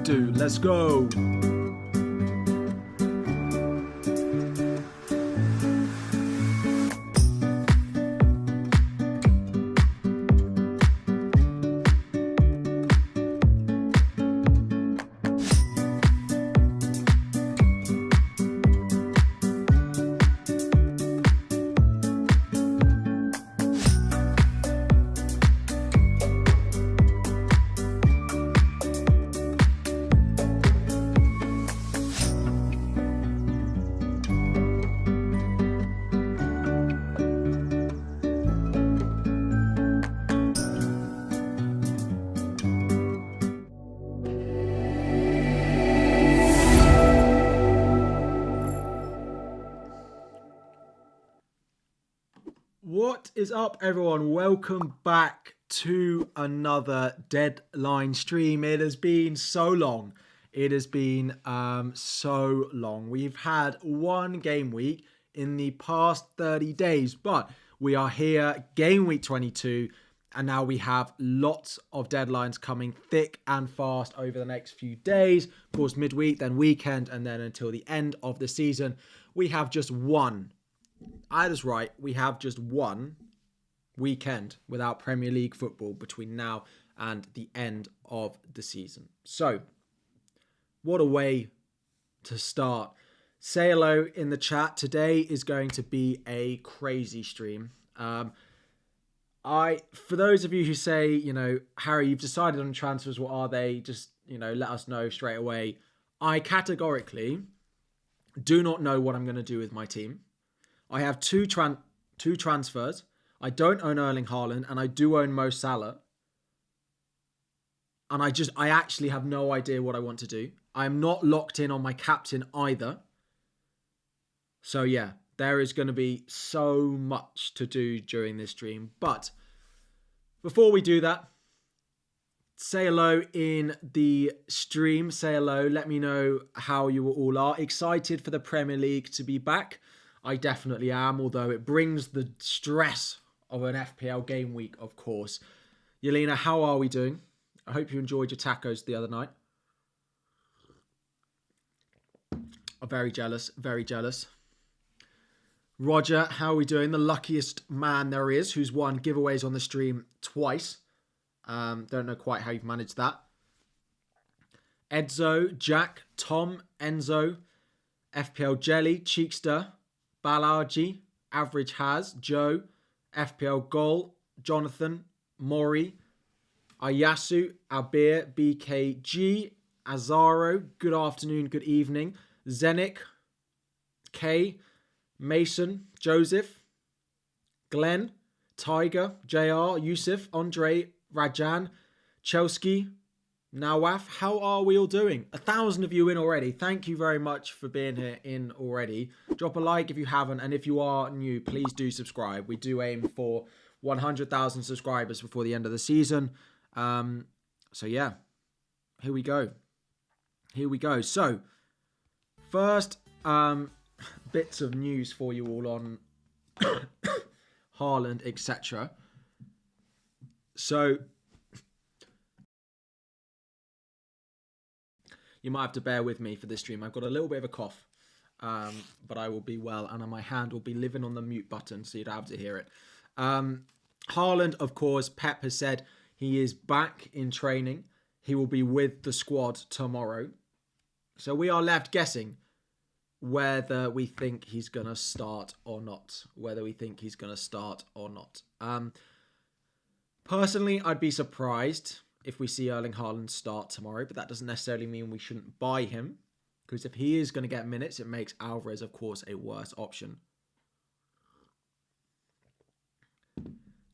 GW22. Let's go. What is up, everyone? Welcome back to another deadline stream. It has been so long. It has been so long. We've had one game week in the past 30 days, but we are here, game week 22, and now we have lots of deadlines coming thick and fast over the next few days. Of course, midweek, then weekend, and then until the end of the season. We have just one. I was right. We have just one weekend without Premier League football between now and the end of the season. So, what a way to start. Say hello in the chat. Today is going to be a crazy stream. For those of you who say, Harry, you've decided on transfers. What are they? Just, let us know straight away. I categorically do not know what I'm going to do with my team. I have two transfers. I don't own Erling Haaland, and I do own Mo Salah. And I actually have no idea what I want to do. I am not locked in on my captain either. So yeah, there is going to be so much to do during this stream. But before we do that, say hello in the stream. Say hello. Let me know how you all are. Excited for the Premier League to be back. I definitely am, although it brings the stress of an FPL game week, of course. Yelena, how are we doing? I hope you enjoyed your tacos the other night. I'm very jealous, very jealous. Roger, how are we doing? The luckiest man there is, who's won giveaways on the stream twice. Don't know quite how you've managed that. Edzo, Jack, Tom, Enzo, FPL Jelly, Cheekster, Balarji, Average Has, Joe, FPL Goal, Jonathan, Mori, Ayasu, Abir, BKG, Azaro, good afternoon, good evening, Zenik, K, Mason, Joseph, Glenn, Tiger, JR, Yusuf, Andre, Rajan, Chelsea, Nawaf. How are we all doing? 1,000 of you in already. Thank you very much for being here in already. Drop a like if you haven't, and if you are new, please do subscribe. We do aim for 100,000 subscribers before the end of the season. So yeah, here we go. Here we go. So first bits of news for you all on Haaland, etc. So you might have to bear with me for this stream. I've got a little bit of a cough, but I will be well, and my hand will be living on the mute button, so you'd have to hear it. Haaland, of course, Pep has said he is back in training. He will be with the squad tomorrow. So we are left guessing whether we think he's going to start or not. Personally, I'd be surprised if we see Erling Haaland start tomorrow, but that doesn't necessarily mean we shouldn't buy him, because if he is going to get minutes, it makes Alvarez, of course, a worse option.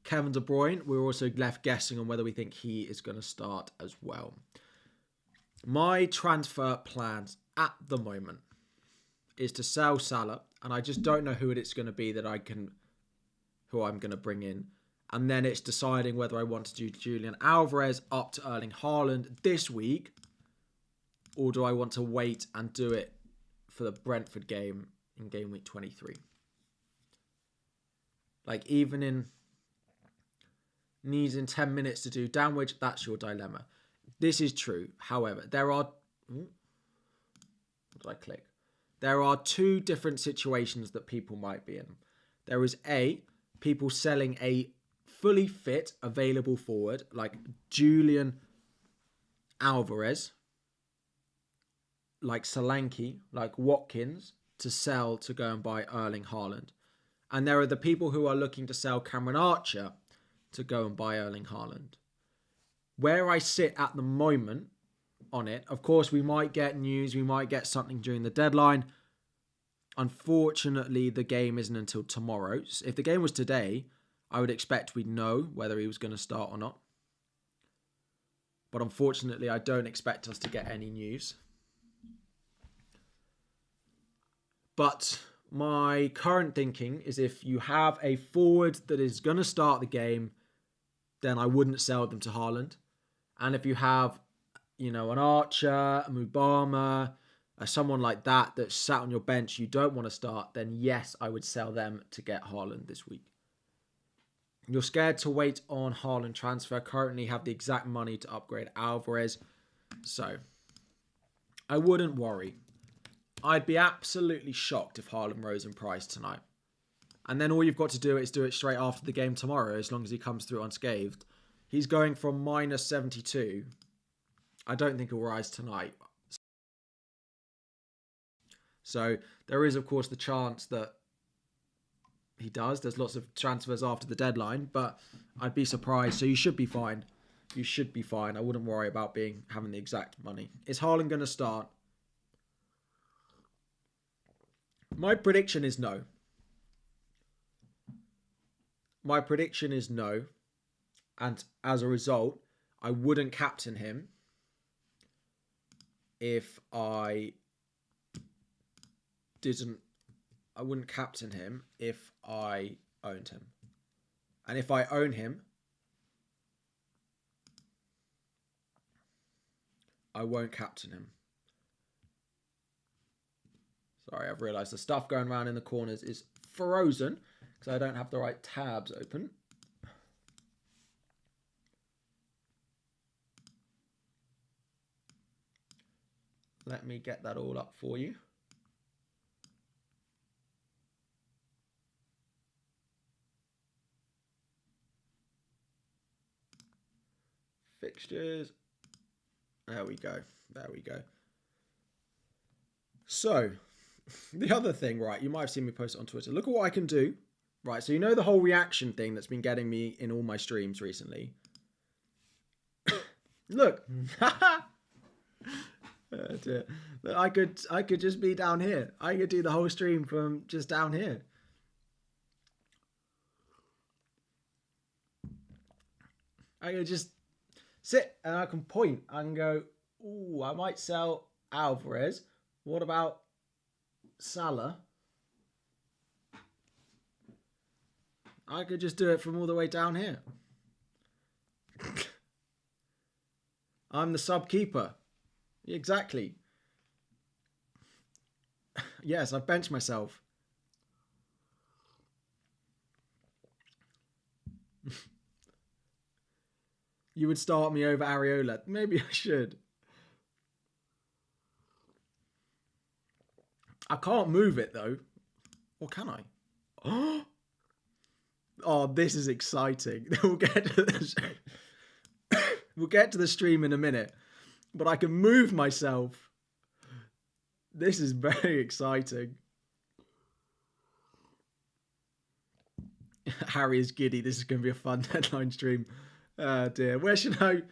Kevin De Bruyne, we're also left guessing on whether we think he is going to start as well. My transfer plans at the moment is to sell Salah, and I just don't know who it's going to be who I'm going to bring in. And then it's deciding whether I want to do Julian Alvarez up to Erling Haaland this week, or do I want to wait and do it for the Brentford game in game week 23. Like, even in needs in 10 minutes to do damage, that's your dilemma. This is true. However, there are What did I click? There are two different situations that people might be in. There is people selling a fully fit, available forward like Julian Alvarez, like Solanke, like Watkins, to sell to go and buy Erling Haaland. And there are the people who are looking to sell Cameron Archer to go and buy Erling Haaland. Where I sit at the moment on it, of course, we might get news, we might get something during the deadline. Unfortunately, the game isn't until tomorrow. If the game was today, I would expect we'd know whether he was going to start or not. But unfortunately, I don't expect us to get any news. But my current thinking is if you have a forward that is going to start the game, then I wouldn't sell them to Haaland. And if you have, an Archer, a Mubama, someone like that that's sat on your bench you don't want to start, then yes, I would sell them to get Haaland this week. You're scared to wait on Haaland transfer. Currently have the exact money to upgrade Alvarez. So, I wouldn't worry. I'd be absolutely shocked if Haaland rose in price tonight. And then all you've got to do is do it straight after the game tomorrow, as long as he comes through unscathed. He's going from minus 72. I don't think he'll rise tonight. So there is, of course, the chance that he does. There's lots of transfers after the deadline, but I'd be surprised. So you should be fine. You should be fine. I wouldn't worry about having the exact money. Is Haaland going to start? My prediction is no. My prediction is no. And as a result, I wouldn't captain him if I wouldn't captain him if I owned him. And if I own him, I won't captain him. Sorry, I've realised the stuff going around in the corners is frozen because I don't have the right tabs open. Let me get that all up for you. Fixtures. There we go. There we go. So, the other thing, right, you might have seen me post it on Twitter. Look at what I can do. Right, so you know the whole reaction thing that's been getting me in all my streams recently? Look. Oh dear. I could just be down here. I could do the whole stream from just down here. I could just sit and I can point and go, ooh, I might sell Alvarez. What about Salah? I could just do it from all the way down here. I'm the sub keeper. Exactly. Yes, I've benched myself. You would start me over Areola. Maybe I should. I can't move it though. Or can I? Oh, this is exciting. We'll get to the stream in a minute. But I can move myself. This is very exciting. Harry is giddy. This is going to be a fun deadline stream. Oh dear. Where should I...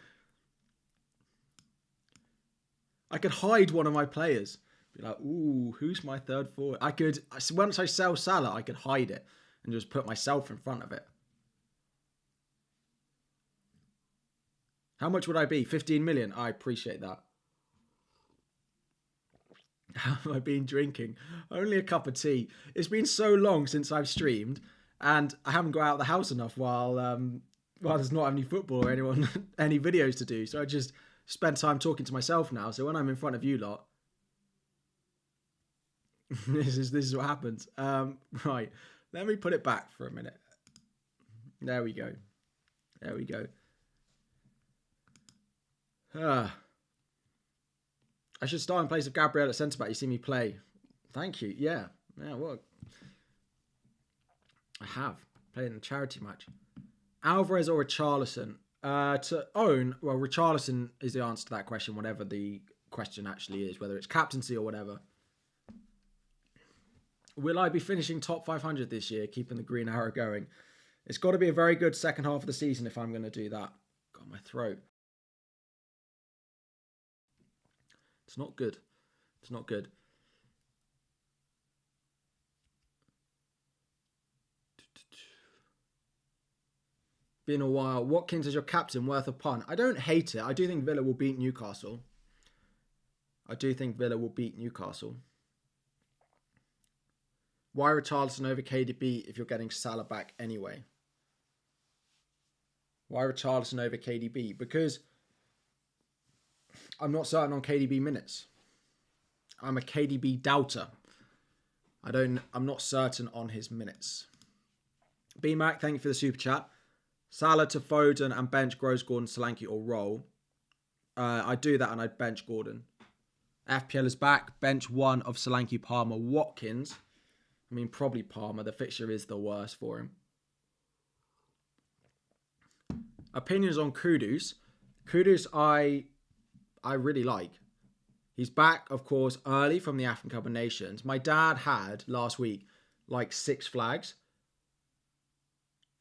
I could hide one of my players. Be like, ooh, who's my third forward? I could... Once I sell Salah, I could hide it and just put myself in front of it. How much would I be? 15 million? I appreciate that. How have I been drinking? Only a cup of tea. It's been so long since I've streamed, and I haven't got out of the house enough while there's not any football or any videos to do. So I just spend time talking to myself now. So when I'm in front of you lot, this is what happens. Right. Let me put it back for a minute. There we go. There we go. I should start in place of Gabriel at centre-back. You see me play. Thank you. Yeah. Yeah, well, I have. Played in a charity match. Alvarez or Richarlison? To own, well, Richarlison is the answer to that question, whatever the question actually is, whether it's captaincy or whatever. Will I be finishing top 500 this year, keeping the green arrow going? It's got to be a very good second half of the season if I'm going to do that. Got my throat. It's not good. It's not good. Been a while. Watkins is your captain, worth a punt. I don't hate it. I do think Villa will beat Newcastle. Why Richarlison over KDB if you're getting Salah back anyway? Why Richarlison over KDB? Because I'm not certain on KDB minutes. I'm a KDB doubter. I'm not certain on his minutes. B-Mac, thank you for the super chat. Salah to Foden and bench Gross, Gordon, Solanke or Roll. I'd do that and I'd bench Gordon. FPL is back. Bench one of Solanke, Palmer, Watkins. I mean, probably Palmer. The fixture is the worst for him. Opinions on Kudus. Kudus, I really like. He's back, of course, early from the African Cup of Nations. My dad had, last week, like 6 flags.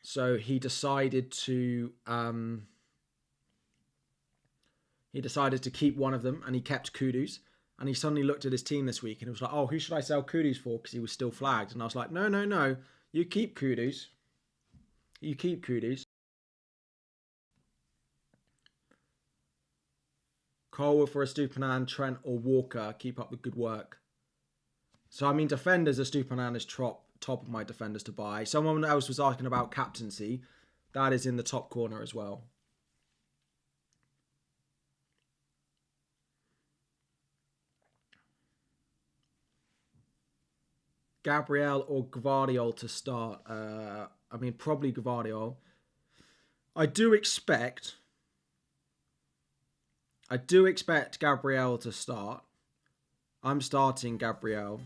So he decided to keep one of them, and he kept Kudus. And he suddenly looked at his team this week and he was like, oh, who should I sell Kudus for? Because he was still flagged. And I was like, no. You keep Kudus. Cole for a Stupinan, Trent or Walker. Keep up the good work. So, I mean, defenders, a Stupinan is top of my defenders to buy. Someone else was asking about captaincy. That is in the top corner as well. Gabriel or Gvardiol to start. I mean, probably Gvardiol. I do expect Gabriel to start. I'm starting Gabriel.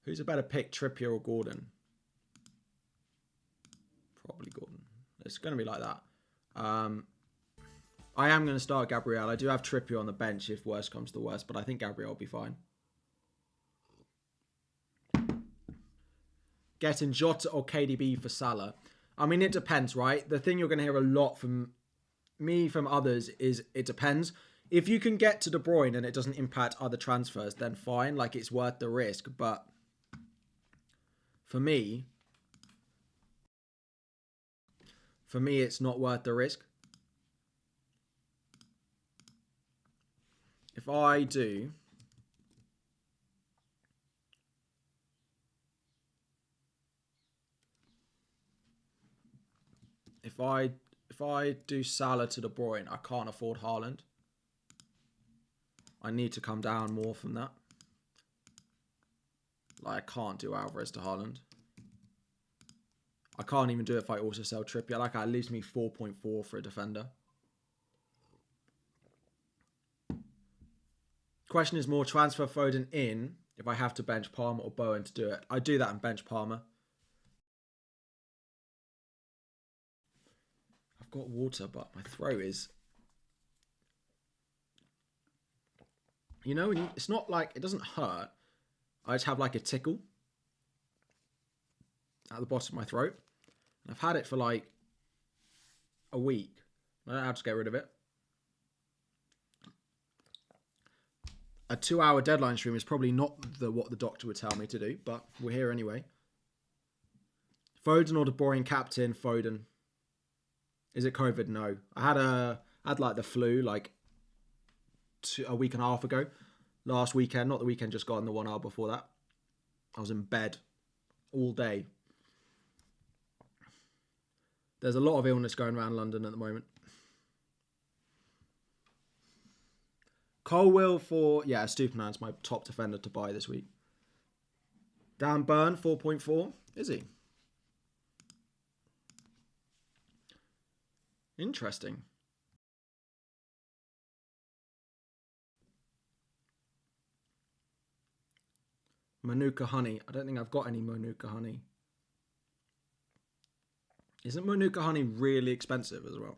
Who's a better pick, Trippier or Gordon? Probably Gordon. It's going to be like that. I am going to start Gabriel. I do have Trippier on the bench if worst comes to worst, but I think Gabriel will be fine. Getting Jota or KDB for Salah. I mean, it depends, right? The thing you're going to hear a lot from me, from others, is it depends. If you can get to De Bruyne and it doesn't impact other transfers, then fine. Like, it's worth the risk. But for me, it's not worth the risk. If I do Salah to De Bruyne, I can't afford Haaland. I need to come down more from that. Like, I can't do Alvarez to Haaland. I can't even do it if I also sell Trippier. Like, that leaves me 4.4 for a defender. Question is more transfer Foden in if I have to bench Palmer or Bowen to do it. I do that and bench Palmer. I've got water, but my throat is... You know, it's not like... It doesn't hurt. I just have like a tickle at the bottom of my throat. And I've had it for like a week. I don't know how to get rid of it. A 2-hour deadline stream is probably not what the doctor would tell me to do, but we're here anyway. Foden or De Bruyne captain? Foden. Is it COVID? No. I had like the flu like a week and a half ago. Last weekend, not the weekend just gone, the 1 hour before that. I was in bed all day. There's a lot of illness going around London at the moment. Colwill for... Yeah, Stupiman's my top defender to buy this week. Dan Burn, 4.4. Is he? Interesting. Manuka honey. I don't think I've got any Manuka honey. Isn't Manuka honey really expensive as well?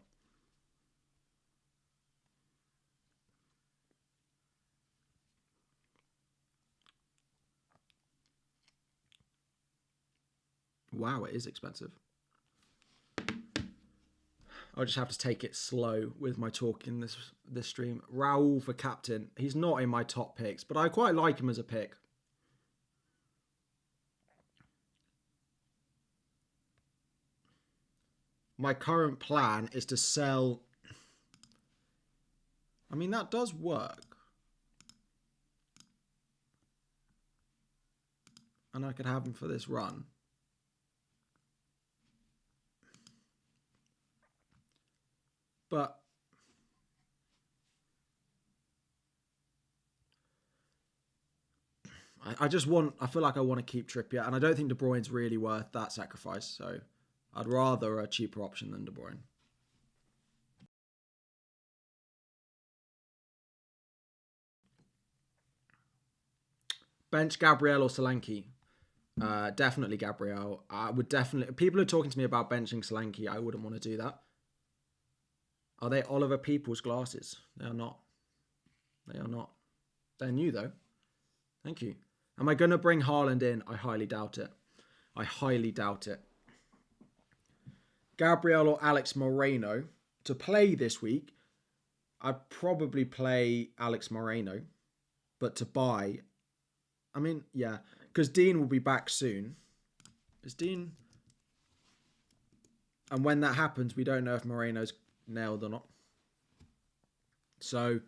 Wow, it is expensive. I'll just have to take it slow with my talk in this stream. Raul for captain. He's not in my top picks, but I quite like him as a pick. My current plan is to sell. I mean, that does work. And I could have him for this run. But I just want, I feel like I want to keep Trippier, and I don't think De Bruyne's really worth that sacrifice. So I'd rather a cheaper option than De Bruyne. Bench Gabriel or Solanke? Definitely Gabriel. I would definitely. People are talking to me about benching Solanke. I wouldn't want to do that. Are they Oliver People's glasses? They are not. They are not. They're new though. Thank you. Am I going to bring Haaland in? I highly doubt it. I highly doubt it. Gabriel or Alex Moreno to play this week? I'd probably play Alex Moreno, but to buy, I mean, yeah, because Dean will be back soon. Is Dean? And when that happens, we don't know if Moreno's nailed or not. So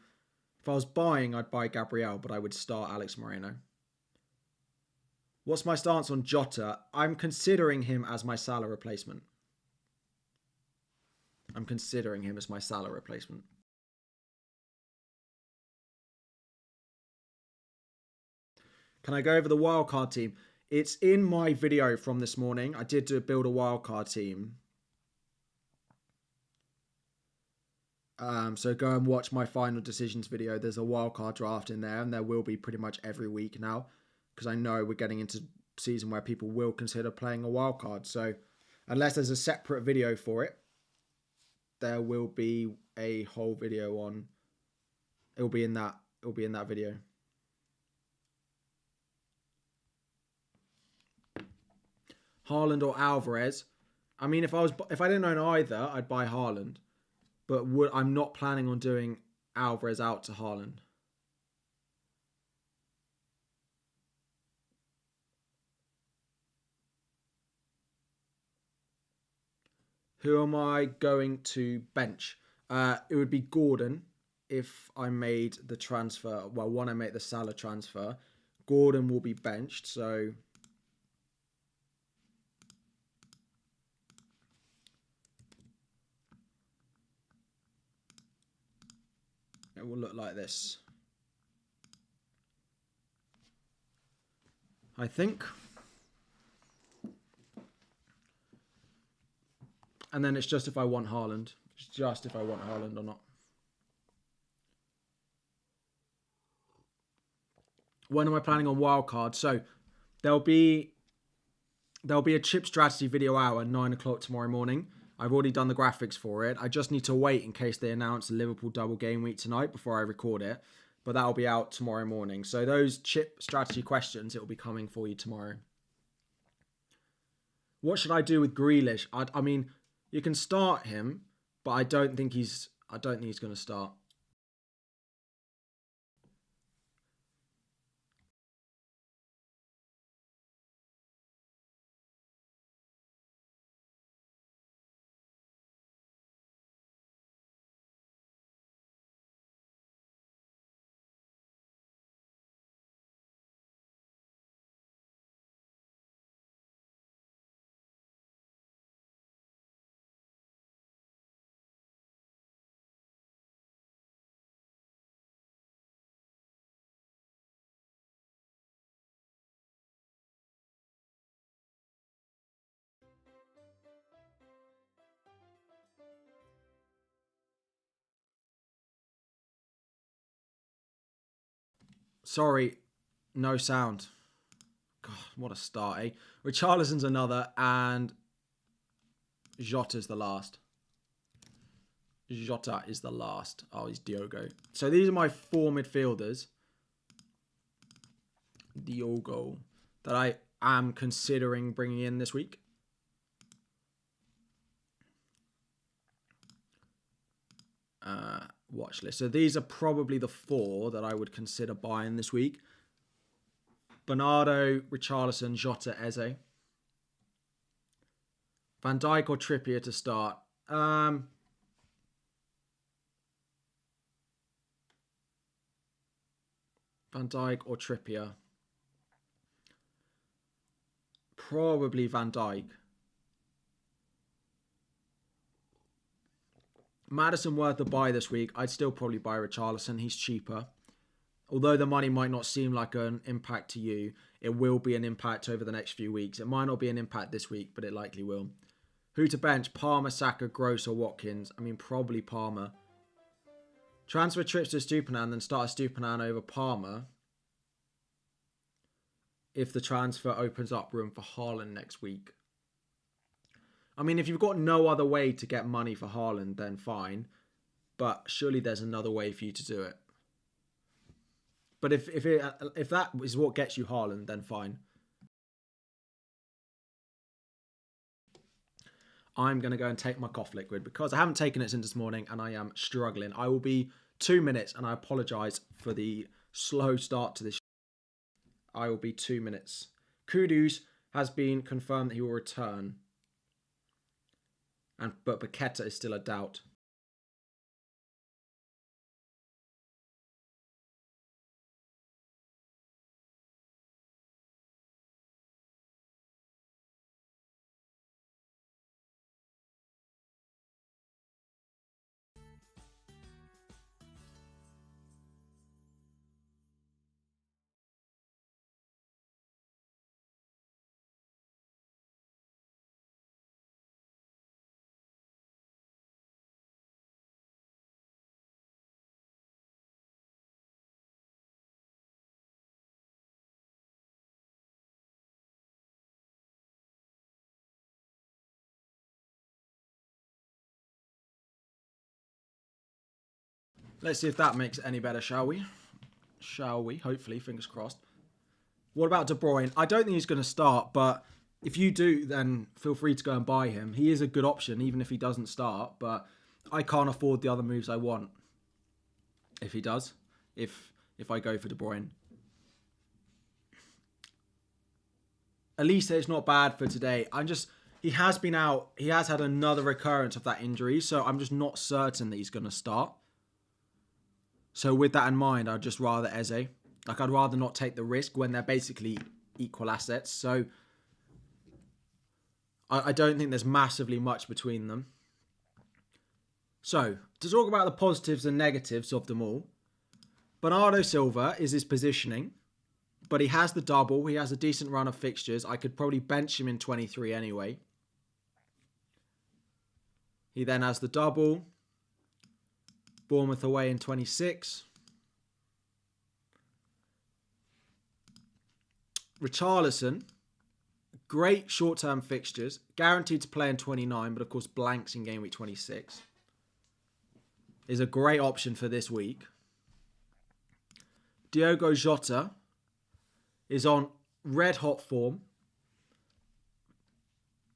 if I was buying, I'd buy Gabriel, but I would start Alex Moreno. What's my stance on Jota? I'm considering him as my Salah replacement. I'm considering him as my Salah replacement. Can I go over the wildcard team? It's in my video from this morning. I did build a wildcard team. So go and watch my final decisions video. There's a wildcard draft in there, and there will be pretty much every week now, because I know we're getting into season where people will consider playing a wildcard. So unless there's a separate video for it, there will be a whole video on. It will be in that video. Haaland or Alvarez. I mean, if I didn't own either, I'd buy Haaland. But I'm not planning on doing Alvarez out to Haaland. Who am I going to bench? It would be Gordon if I made the transfer. Well, when I make the Salah transfer, Gordon will be benched. So it will look like this, I think. And then it's just if I want Haaland. It's just if I want Haaland or not. When am I planning on wildcard? So there'll be a chip strategy video out at 9 o'clock tomorrow morning. I've already done the graphics for it. I just need to wait in case they announce the Liverpool double game week tonight before I record it. But that'll be out tomorrow morning. So those chip strategy questions, it will be coming for you tomorrow. What should I do with Grealish? I mean, you can start him, but I don't think he's going to start. Sorry, no sound. God, what a start, eh? Richarlison's another, and Jota's the last. Jota is the last. Oh, he's Diogo. So these are my 4 midfielders. Diogo. That I am considering bringing in this week. Watch list. So these are probably the 4 that I would consider buying this week. Bernardo, Richarlison, Jota, Eze. Van Dijk or Trippier to start. Van Dijk or Trippier. Probably Van Dijk. Maddison worth a buy this week. I'd still probably buy Richarlison. He's cheaper. Although the money might not seem like an impact to you, it will be an impact over the next few weeks. It might not be an impact this week, but it likely will. Who to bench? Palmer, Saka, Gross or Watkins? I mean, probably Palmer. Transfer trips to Stupinan, then start a Stupinan over Palmer. If the transfer opens up room for Haaland next week. I mean, if you've got no other way to get money for Haaland, then fine. But surely there's another way for you to do it. But if that is what gets you Haaland, then fine. I'm going to go and take my cough liquid because I haven't taken it since this morning and I am struggling. I will be 2 minutes and I apologise for the slow start to this. I will be 2 minutes. Kudus has been confirmed that he will return. But Paqueta is still a doubt. Let's see if that makes it any better, shall we? Shall we? Hopefully, fingers crossed. What about De Bruyne? I don't think he's going to start, but if you do, then feel free to go and buy him. He is a good option, even if he doesn't start, but I can't afford the other moves I want. If he does. If I go for De Bruyne. Elise is not bad for today. He has been out. He has had another recurrence of that injury, so I'm just not certain that he's going to start. So with that in mind, I'd just rather Eze. Like, I'd rather not take the risk when they're basically equal assets. So I don't think there's massively much between them. So, to talk about the positives and negatives of them all, Bernardo Silva is his positioning, but he has the double. He has a decent run of fixtures. I could probably bench him in 23 anyway. He then has the double. Bournemouth away in 26. Richarlison, great short-term fixtures. Guaranteed to play in 29, but of course blanks in game week 26. Is a great option for this week. Diogo Jota is on red-hot form.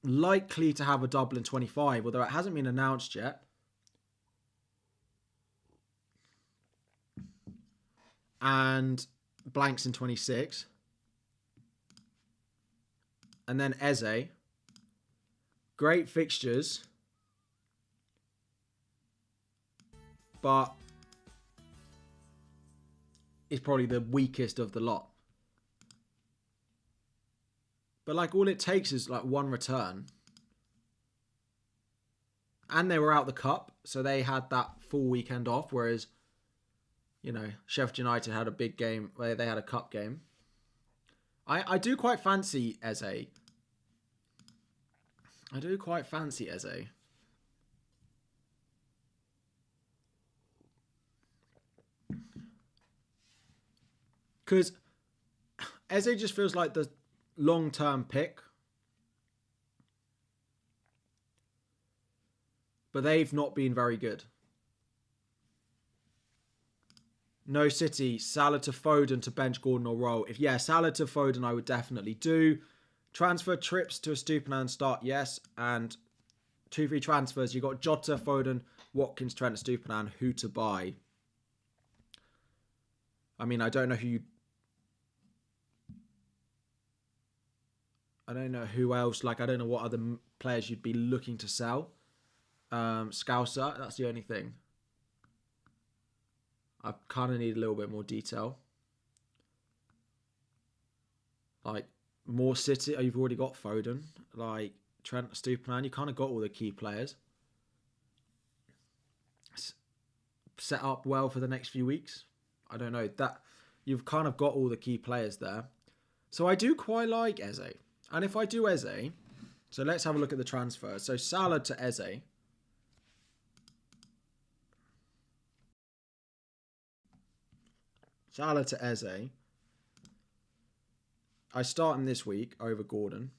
Likely to have a double in 25, although it hasn't been announced yet. And blanks in 26. And then Eze. Great fixtures. But is probably the weakest of the lot. But like all it takes is like one return. And they were out the cup. So they had that full weekend off. Whereas, you know, Sheffield United had a big game where they had a cup game. I do quite fancy Eze. I do quite fancy Eze. Because Eze just feels like the long-term pick. But they've not been very good. No City, Salah to Foden to bench Gordon or roll. If Salah to Foden I would definitely do. Transfer trips to a Stupinan start, yes. And 2 free transfers. You got Jota, Foden, Watkins, Trent, Stupinan. Who to buy? I mean, I don't know who else. Like, I don't know what other players you'd be looking to sell. Scouser, that's the only thing. I kind of need a little bit more detail. Like, more City. Oh, you've already got Foden. Like, Trent, Stupinan. You kind of got all the key players. Set up well for the next few weeks. I don't know. That you've kind of got all the key players there. So I do quite like Eze. And if I do Eze... So let's have a look at the transfers. So Salah to Eze... Salah to Eze. I start him this week over Gordon.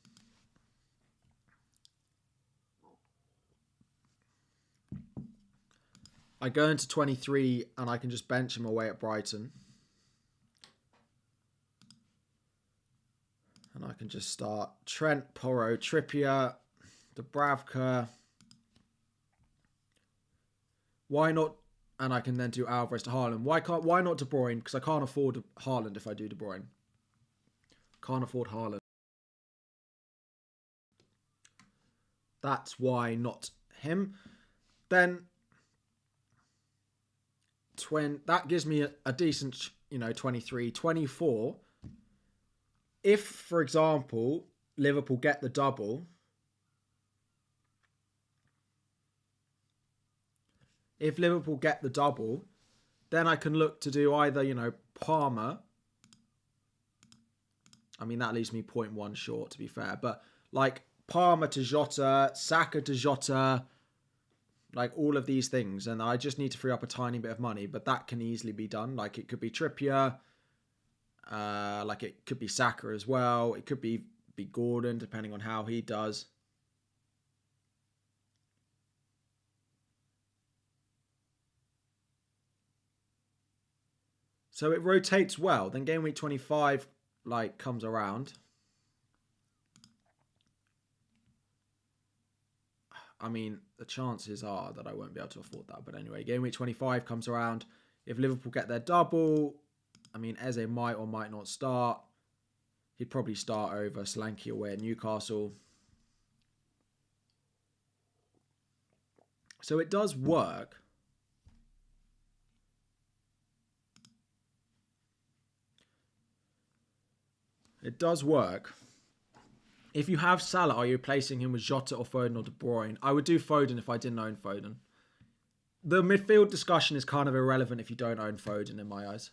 I go into 23 and I can just bench him away at Brighton. And I can just start Trent, Porro, Trippier, Dubravka. Why not? And I can then do Alvarez to Haaland. Why not De Bruyne? Because I can't afford Haaland if I do De Bruyne. Can't afford Haaland. That's why not him. Then that gives me a decent, 23, 24. If, for example, Liverpool get the double, then I can look to do either, Palmer. I mean, that leaves me 0.1 short, to be fair. But, like, Palmer to Jota, Saka to Jota, like, all of these things. And I just need to free up a tiny bit of money. But that can easily be done. Like, it could be Trippier. Like, it could be Saka as well. It could be Gordon, depending on how he does. So it rotates well. Then game week 25, like, comes around. I mean, the chances are that I won't be able to afford that. But anyway, game week 25 comes around. If Liverpool get their double, I mean, Eze might or might not start. He'd probably start over Solanke away at Newcastle. So it does work. It does work. If you have Salah, are you replacing him with Jota or Foden or De Bruyne? I would do Foden if I didn't own Foden. The midfield discussion is kind of irrelevant if you don't own Foden in my eyes.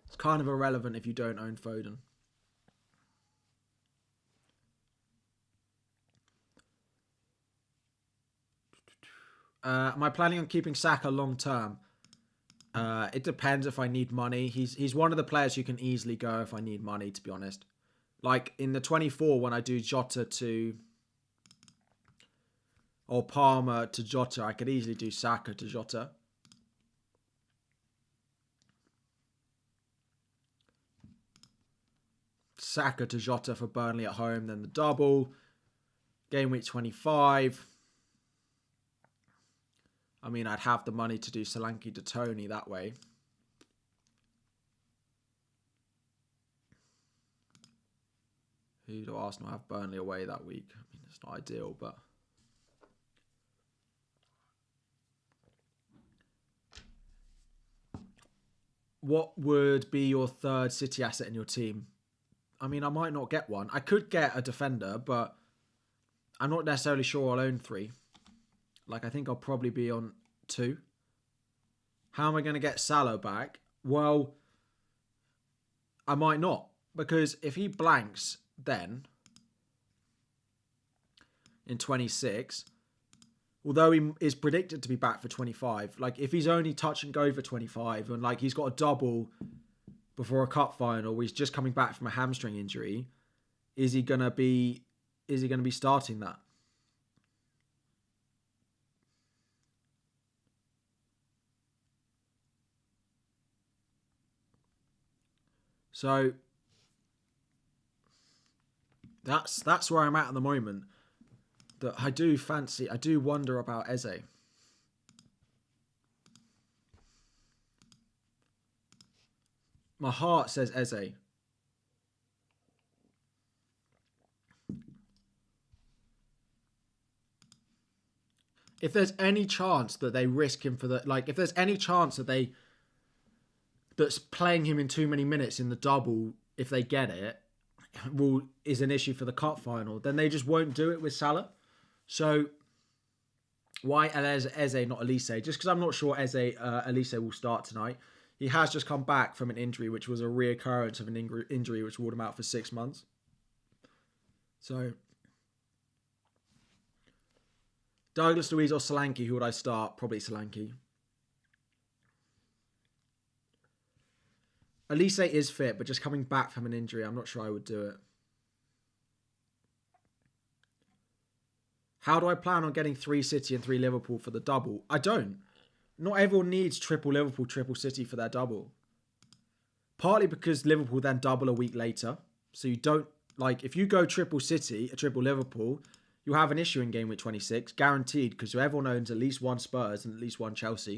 It's kind of irrelevant if you don't own Foden. Am I planning on keeping Saka long term? It depends if I need money. He's one of the players who can easily go if I need money, to be honest. Like in the 24 when I do Jota to... or Palmer to Jota, I could easily do Saka to Jota. Saka to Jota for Burnley at home, then the double. Game week 25. I mean, I'd have the money to do Solanke to Tony that way. Who do Arsenal have? Burnley away that week? I mean, it's not ideal, but... What would be your third City asset in your team? I mean, I might not get one. I could get a defender, but I'm not necessarily sure I'll own 3. Like, I think I'll probably be on 2. How am I going to get Salah back? Well, I might not. Because if he blanks then, in 26, although he is predicted to be back for 25, like if he's only touch and go for 25 and like he's got a double before a cup final where he's just coming back from a hamstring injury, is he gonna be starting that? So that's where I'm at the moment. That I do wonder about Eze. My heart says Eze. If there's any chance that they risk him for the, like, if there's any chance that that's playing him in too many minutes in the double, if they get it, is an issue for the cup final, then they just won't do it with Salah. So why Eze, not Elise? Just because I'm not sure Elise will start tonight. He has just come back from an injury, which was a reoccurrence of an injury which ruled him out for 6 months. So Douglas Luiz or Solanke, who would I start? Probably Solanke. Elise is fit, but just coming back from an injury, I'm not sure I would do it. How do I plan on getting 3 City and 3 Liverpool for the double? I don't. Not everyone needs triple Liverpool, triple City for their double. Partly because Liverpool then double a week later. So you don't, like, if you go triple City, a triple Liverpool, you'll have an issue in Game Week 26, guaranteed, because everyone owns at least one Spurs and at least one Chelsea.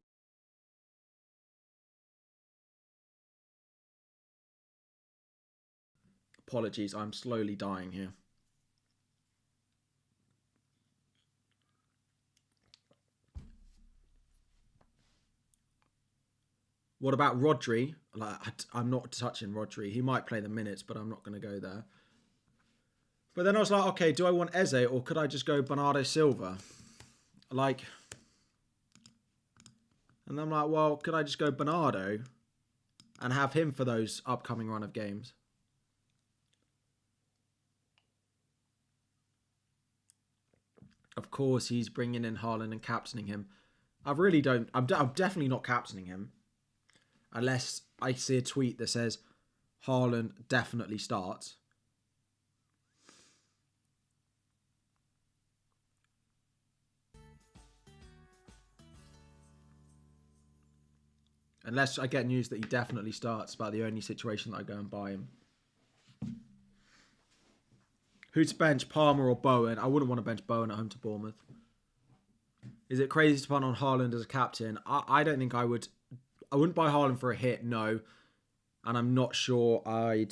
Apologies, I'm slowly dying here. What about Rodri? Like, I'm not touching Rodri. He might play the minutes, but I'm not going to go there. But then I was like, okay, do I want Eze or could I just go Bernardo Silva? Like, and I'm like, well, could I just go Bernardo and have him for those upcoming run of games? Of course, he's bringing in Haaland and captaining him. I'm definitely not captaining him. Unless I see a tweet that says Haaland definitely starts. Unless I get news that he definitely starts, about the only situation that I go and buy him. Who to bench, Palmer or Bowen? I wouldn't want to bench Bowen at home to Bournemouth. Is it crazy to put on Haaland as a captain? I don't think I would. I wouldn't buy Haaland for a hit, no. And I'm not sure I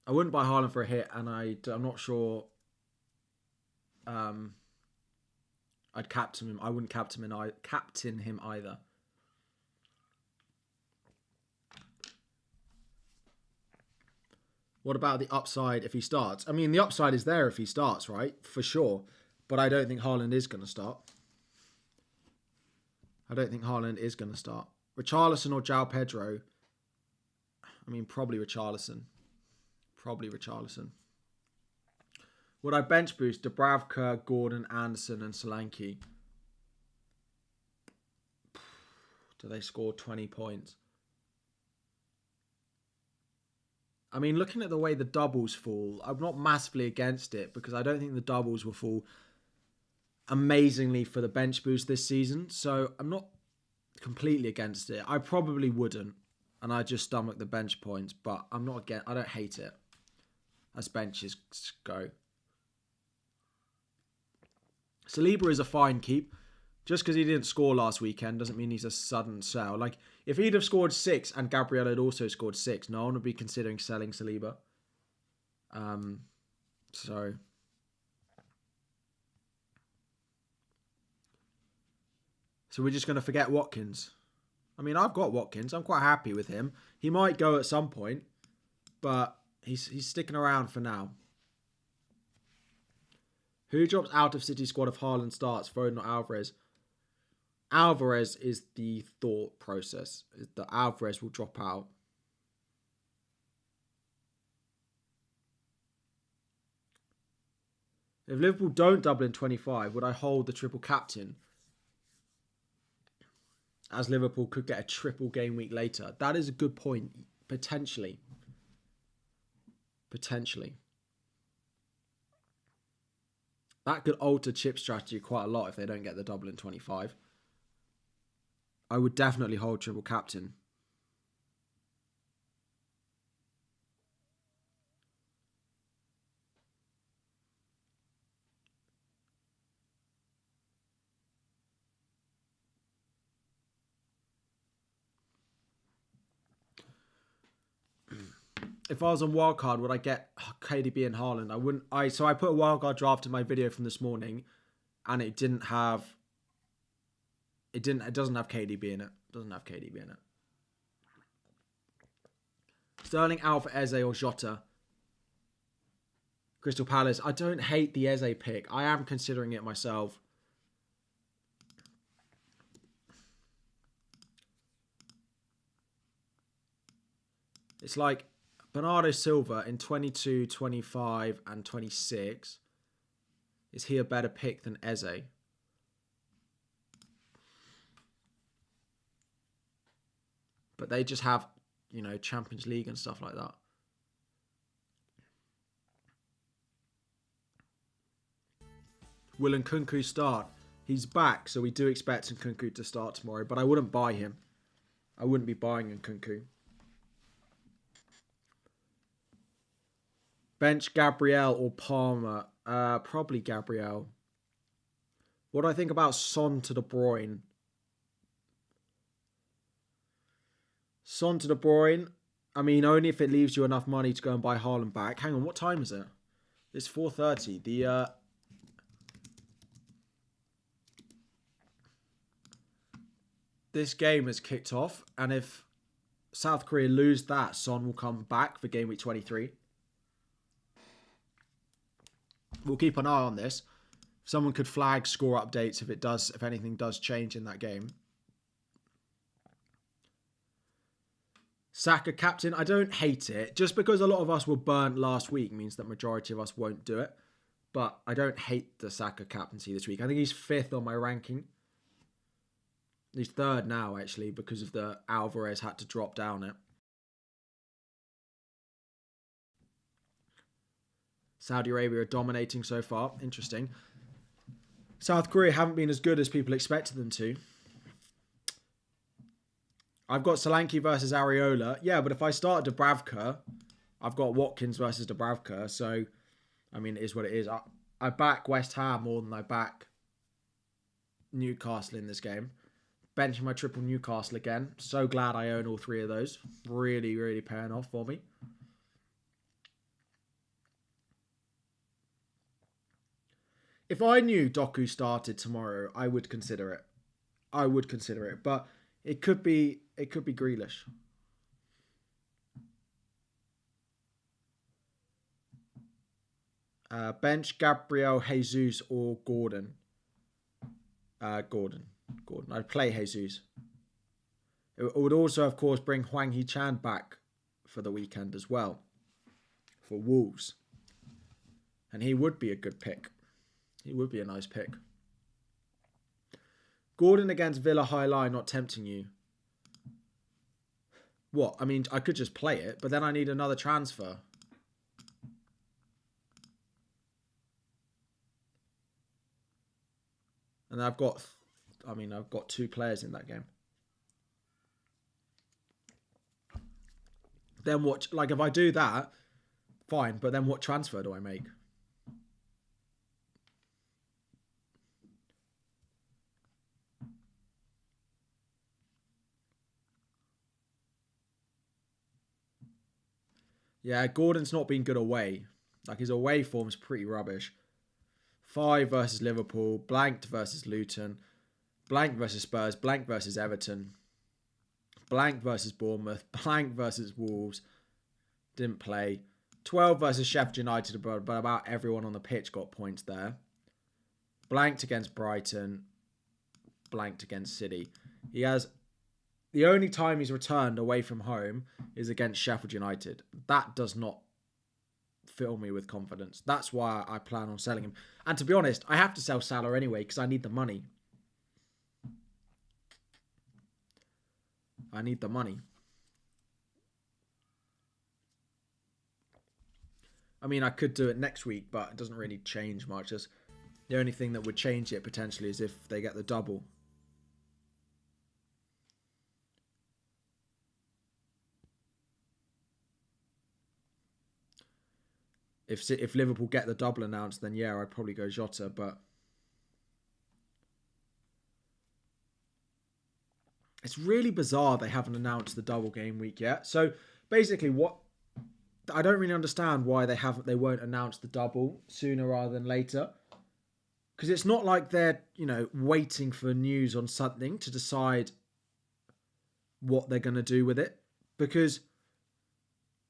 wouldn't buy Haaland for a hit, and I'm not sure I'd captain him. I wouldn't captain him either. What about the upside if he starts? I mean, the upside is there if he starts, right? For sure. But I don't think Haaland is going to start. Richarlison or João Pedro? I mean, probably Richarlison. Would I bench boost Dubravka, Gordon, Anderson and Solanke? Do they score 20 points? I mean, looking at the way the doubles fall, I'm not massively against it because I don't think the doubles will fall amazingly for the bench boost this season. So I'm not completely against it. I probably wouldn't, and I just stomach the bench points, but I don't hate it as benches go. Saliba is a fine keep. Just because he didn't score last weekend doesn't mean he's a sudden sell. Like, if he'd have scored 6 and Gabriel had also scored 6, no one would be considering selling Saliba. So we're just going to forget Watkins. I mean, I've got Watkins. I'm quite happy with him. He might go at some point, but he's sticking around for now. Who drops out of City squad if Haaland starts? Foden or Alvarez? Alvarez is the thought process. That Alvarez will drop out. If Liverpool don't double in 25, would I hold the triple captain? As Liverpool could get a triple game week later. That is a good point. Potentially. That could alter chip strategy quite a lot if they don't get the double in 25. I would definitely hold triple captain. If I was on wildcard, would I get KDB and Haaland? I wouldn't. So I put a wildcard draft in my video from this morning, and it didn't have. It doesn't have KDB in it. Sterling out for Eze or Jota. Crystal Palace. I don't hate the Eze pick. I am considering it myself. It's like Bernardo Silva in 22, 25 and 26. Is he a better pick than Eze? But they just have, you know, Champions League and stuff like that. Will Nkunku start? He's back, so we do expect Nkunku to start tomorrow, but I wouldn't buy him. I wouldn't be buying Nkunku. Bench Gabriel or Palmer? Probably Gabriel. What do I think about Son to De Bruyne? Son to De Bruyne. I mean, only if it leaves you enough money to go and buy Haaland back. Hang on, what time is it? It's 4:30. This game has kicked off, and if South Korea lose that, Son will come back for game week 23. We'll keep an eye on this. Someone could flag score updates if anything does change in that game. Saka captain, I don't hate it. Just because a lot of us were burnt last week means that majority of us won't do it. But I don't hate the Saka captaincy this week. I think he's 5th on my ranking. He's 3rd now, actually, because of the Alvarez had to drop down it. Saudi Arabia are dominating so far. Interesting. South Korea haven't been as good as people expected them to. I've got Solanke versus Areola. Yeah, but if I start Dubravka, I've got Watkins versus Dubravka. So, I mean, it is what it is. I back West Ham more than I back Newcastle in this game. Benching my triple Newcastle again. So glad I own all 3 of those. Really, really paying off for me. If I knew Doku started tomorrow, I would consider it. But it could be Grealish. Bench Gabriel, Jesus or Gordon. Gordon. I'd play Jesus. It would also, of course, bring Hwang Hee-chan back for the weekend as well. For Wolves. And he would be a good pick. He would be a nice pick. Gordon against Villa high line, not tempting you. What? I mean, I could just play it, but then I need another transfer. And I've got 2 players in that game. Then what? Like, if I do that, fine. But then what transfer do I make? Yeah, Gordon's not been good away. Like, his away form's pretty rubbish. 5 versus Liverpool, blanked versus Luton, blank versus Spurs, blank versus Everton, blank versus Bournemouth, blank versus Wolves. Didn't play. 12 versus Sheffield United, but about everyone on the pitch got points there. Blanked against Brighton, blanked against City. He has... The only time he's returned away from home is against Sheffield United. That does not fill me with confidence. That's why I plan on selling him. And to be honest, I have to sell Salah anyway because I need the money. I need the money. I mean, I could do it next week, but it doesn't really change much. Just the only thing that would change it potentially is if they get the double. If Liverpool get the double announced, then yeah, I'd probably go Jota, but it's really bizarre they haven't announced the double game week yet. So basically, I don't really understand why they won't announce the double sooner rather than later. Because it's not like they're, waiting for news on something to decide what they're going to do with it. Because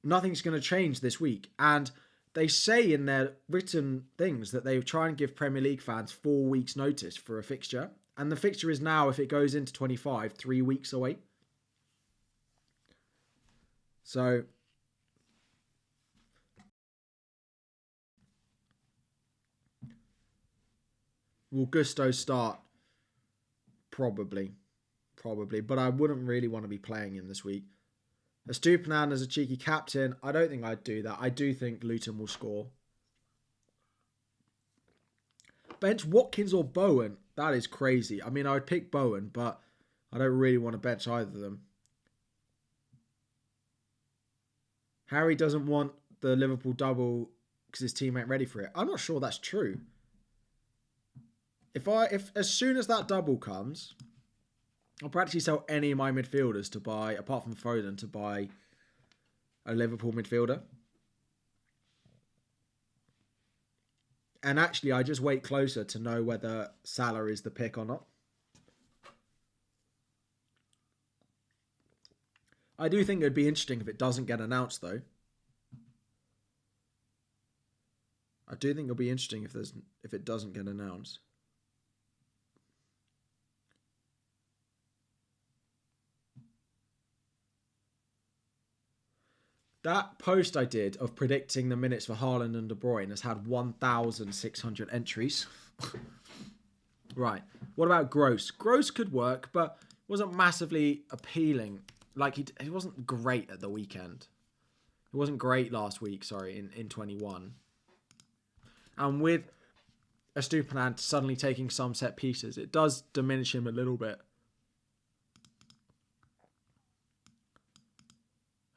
nothing's going to change this week. And they say in their written things that they try and give Premier League fans 4 weeks notice for a fixture. And the fixture is now, if it goes into 25, 3 weeks away. So will Gusto start? Probably. But I wouldn't really want to be playing him this week. Estupiñán as a cheeky captain, I don't think I'd do that. I do think Luton will score. Bench Watkins or Bowen? That is crazy. I mean, I would pick Bowen, but I don't really want to bench either of them. Harry doesn't want the Liverpool double because his team ain't ready for it. I'm not sure that's true. If as soon as that double comes, I'll practically sell any of my midfielders to buy, apart from Foden, to buy a Liverpool midfielder. And actually, I just wait closer to know whether Salah is the pick or not. I do think it would be interesting if it doesn't get announced, though. I do think it'll be interesting if it doesn't get announced. That post I did of predicting the minutes for Haaland and De Bruyne has had 1,600 entries. Right. What about Gross? Gross could work, but wasn't massively appealing. Like, he wasn't great at the weekend. He wasn't great last week, in 21. And with Estupiñán suddenly taking some set pieces, it does diminish him a little bit.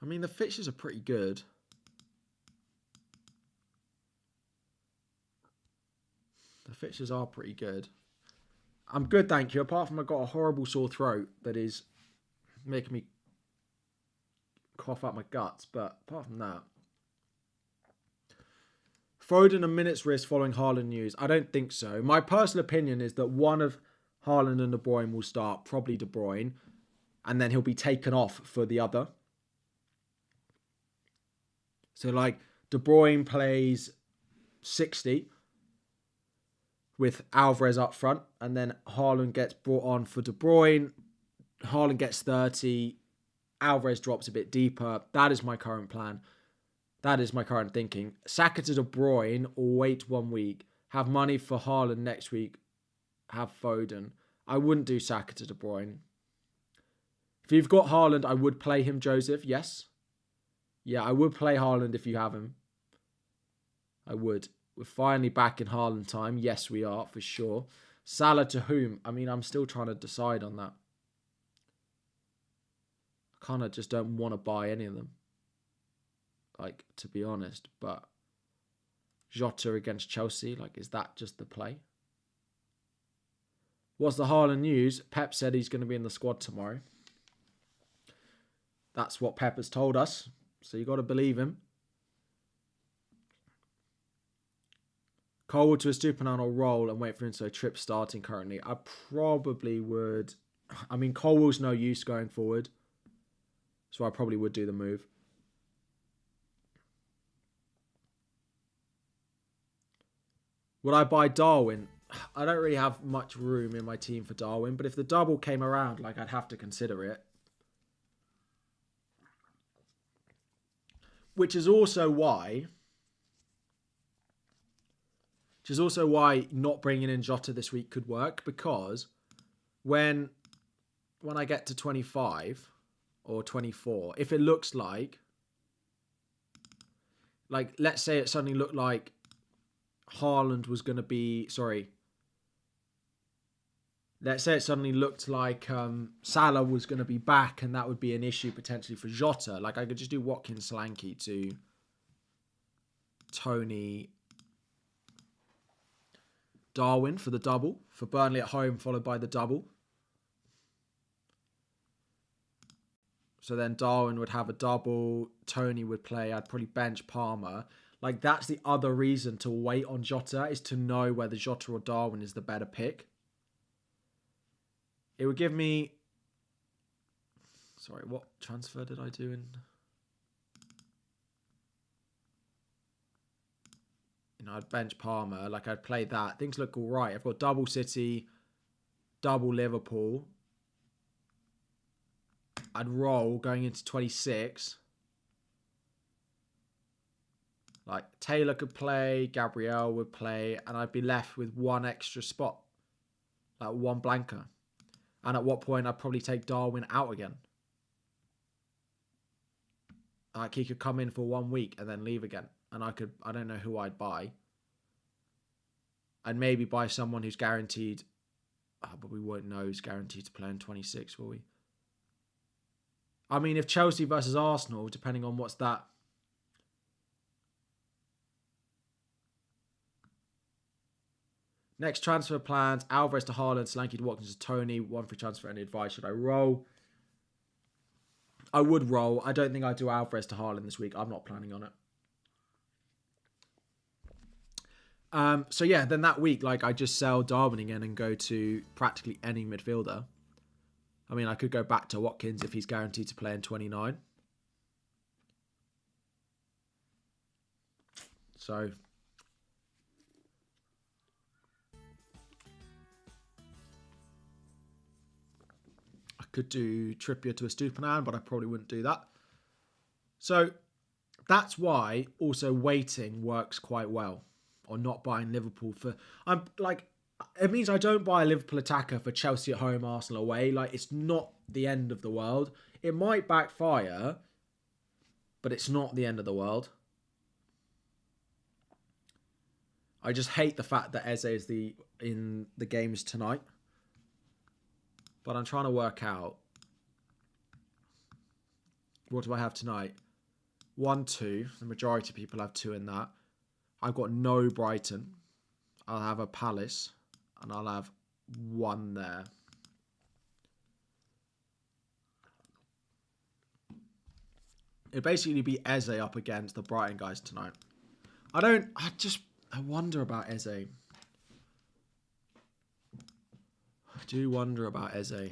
I mean, the fixtures are pretty good. The fixtures are pretty good. I'm good, thank you. Apart from I've got a horrible sore throat that is making me cough out my guts. But apart from that. Foden a minute's risk following Haaland news. I don't think so. My personal opinion is that one of Haaland and De Bruyne will start. Probably De Bruyne. And then he'll be taken off for the other. So, like, De Bruyne plays 60 with Alvarez up front. And then Haaland gets brought on for De Bruyne. Haaland gets 30. Alvarez drops a bit deeper. That is my current plan. That is my current thinking. Saka to De Bruyne or wait 1 week. Have money for Haaland next week. Have Foden. I wouldn't do Saka to De Bruyne. If you've got Haaland, I would play him, Joseph. Yes. Yeah, I would play Haaland if you have him. I would. We're finally back in Haaland time. Yes, we are, for sure. Salah to whom? I mean, I'm still trying to decide on that. I kind of just don't want to buy any of them. Like, to be honest. But Jota against Chelsea, like, is that just the play? What's the Haaland news? Pep said he's going to be in the squad tomorrow. That's what Pep has told us. So you got to believe him. Colwood to Estupiñán or roll and wait for him to a trip starting currently. I probably would. I mean, Colwood's no use going forward. So I probably would do the move. Would I buy Darwin? I don't really have much room in my team for Darwin. But if the double came around, like, I'd have to consider it. Which is also why Which is also why not bringing in Jota this week could work, because when I get to 25 or 24, if it looks like let's say it suddenly looked like Haaland was going to be, let's say it suddenly looked like Salah was going to be back, and that would be an issue potentially for Jota. Like, I could just do Watkins, Solanke to Tony, Darwin for the double. For Burnley at home, followed by the double. So then Darwin would have a double. Tony would play. I'd probably bench Palmer. Like, that's the other reason to wait on Jota, is to know whether Jota or Darwin is the better pick. It would give me... Sorry, what transfer did I do in... I'd bench Palmer. Like, I'd play that. Things look all right. I've got double City, double Liverpool. I'd roll going into 26. Like, Taylor could play, Gabriel would play, and I'd be left with one extra spot. Like, one blanker. And at what point I'd probably take Darwin out again. Like, he could come in for 1 week and then leave again. And I don't know who I'd buy. I'd maybe buy someone who's guaranteed. But we won't know who's guaranteed to play in 26, will we? I mean, if Chelsea versus Arsenal, depending on what's that. Next transfer plans. Alvarez to Haaland, Solanke to Watkins to Tony. One free transfer. Any advice? Should I roll? I would roll. I don't think I'd do Alvarez to Haaland this week. I'm not planning on it. So yeah, then that week, like, I just sell Darwin again and go to practically any midfielder. I mean, I could go back to Watkins if he's guaranteed to play in 29. So I could do Trippier to Estupiñán, but I probably wouldn't do that. So that's why also waiting works quite well. Or not buying Liverpool for... it means I don't buy a Liverpool attacker for Chelsea at home, Arsenal away. Like, it's not the end of the world. It might backfire, but it's not the end of the world. I just hate the fact that Eze is in the games tonight. But I'm trying to work out. What do I have tonight? 1, 2. The majority of people have 2 in that. I've got no Brighton. I'll have a Palace. And I'll have 1 there. It'd basically be Eze up against the Brighton guys tonight. I wonder about Eze. I do wonder about Eze.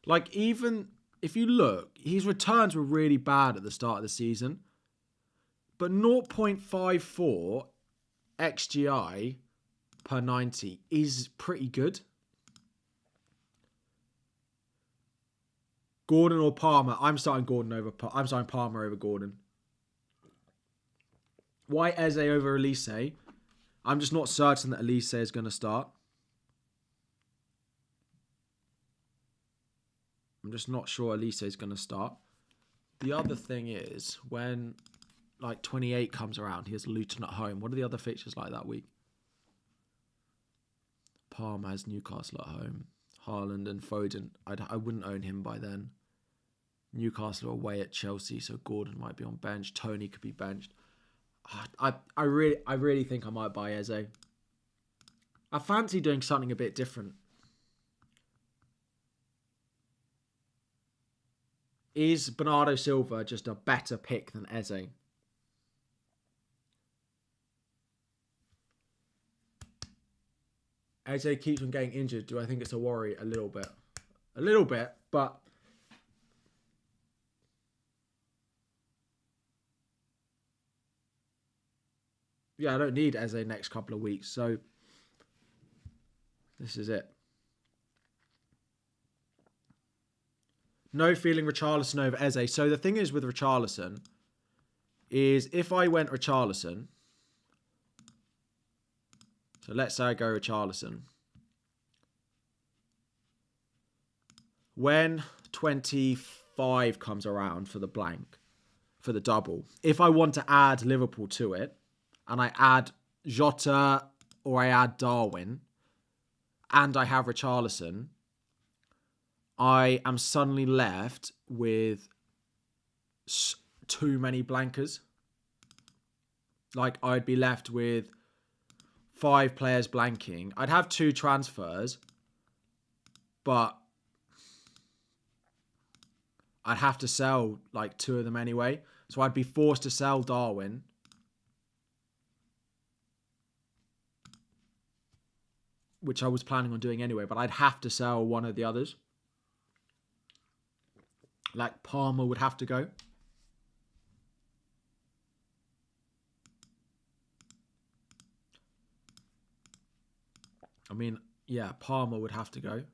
Like, even if you look, his returns were really bad at the start of the season. But 0.54 XGI per 90 is pretty good. Gordon or Palmer? I'm starting Palmer over Gordon. Why Eze over Elise? I'm just not certain that Elise is going to start. I'm just not sure Elise is going to start. The other thing is, when like 28 comes around, he has Luton at home. What are the other fixtures like that week? Palmer has Newcastle at home. Haaland and Foden. I wouldn't own him by then. Newcastle are away at Chelsea, so Gordon might be on bench. Tony could be benched. I really think I might buy Eze. I fancy doing something a bit different. Is Bernardo Silva just a better pick than Eze? Eze keeps on getting injured. Do I think it's a worry? A little bit. A little bit, but... yeah, I don't need Eze next couple of weeks, so... this is it. No feeling Richarlison over Eze. So the thing is with Richarlison, is if I went Richarlison. So let's say I go Richarlison. When 25 comes around for the blank, for the double, if I want to add Liverpool to it, and I add Jota or I add Darwin, and I have Richarlison, I am suddenly left with too many blankers. Like, I'd be left with 5 players blanking. I'd have 2 transfers, but I'd have to sell like 2 of them anyway. So I'd be forced to sell Darwin. Which I was planning on doing anyway, but I'd have to sell one of the others. Like Palmer would have to go. I mean, yeah, Palmer would have to go.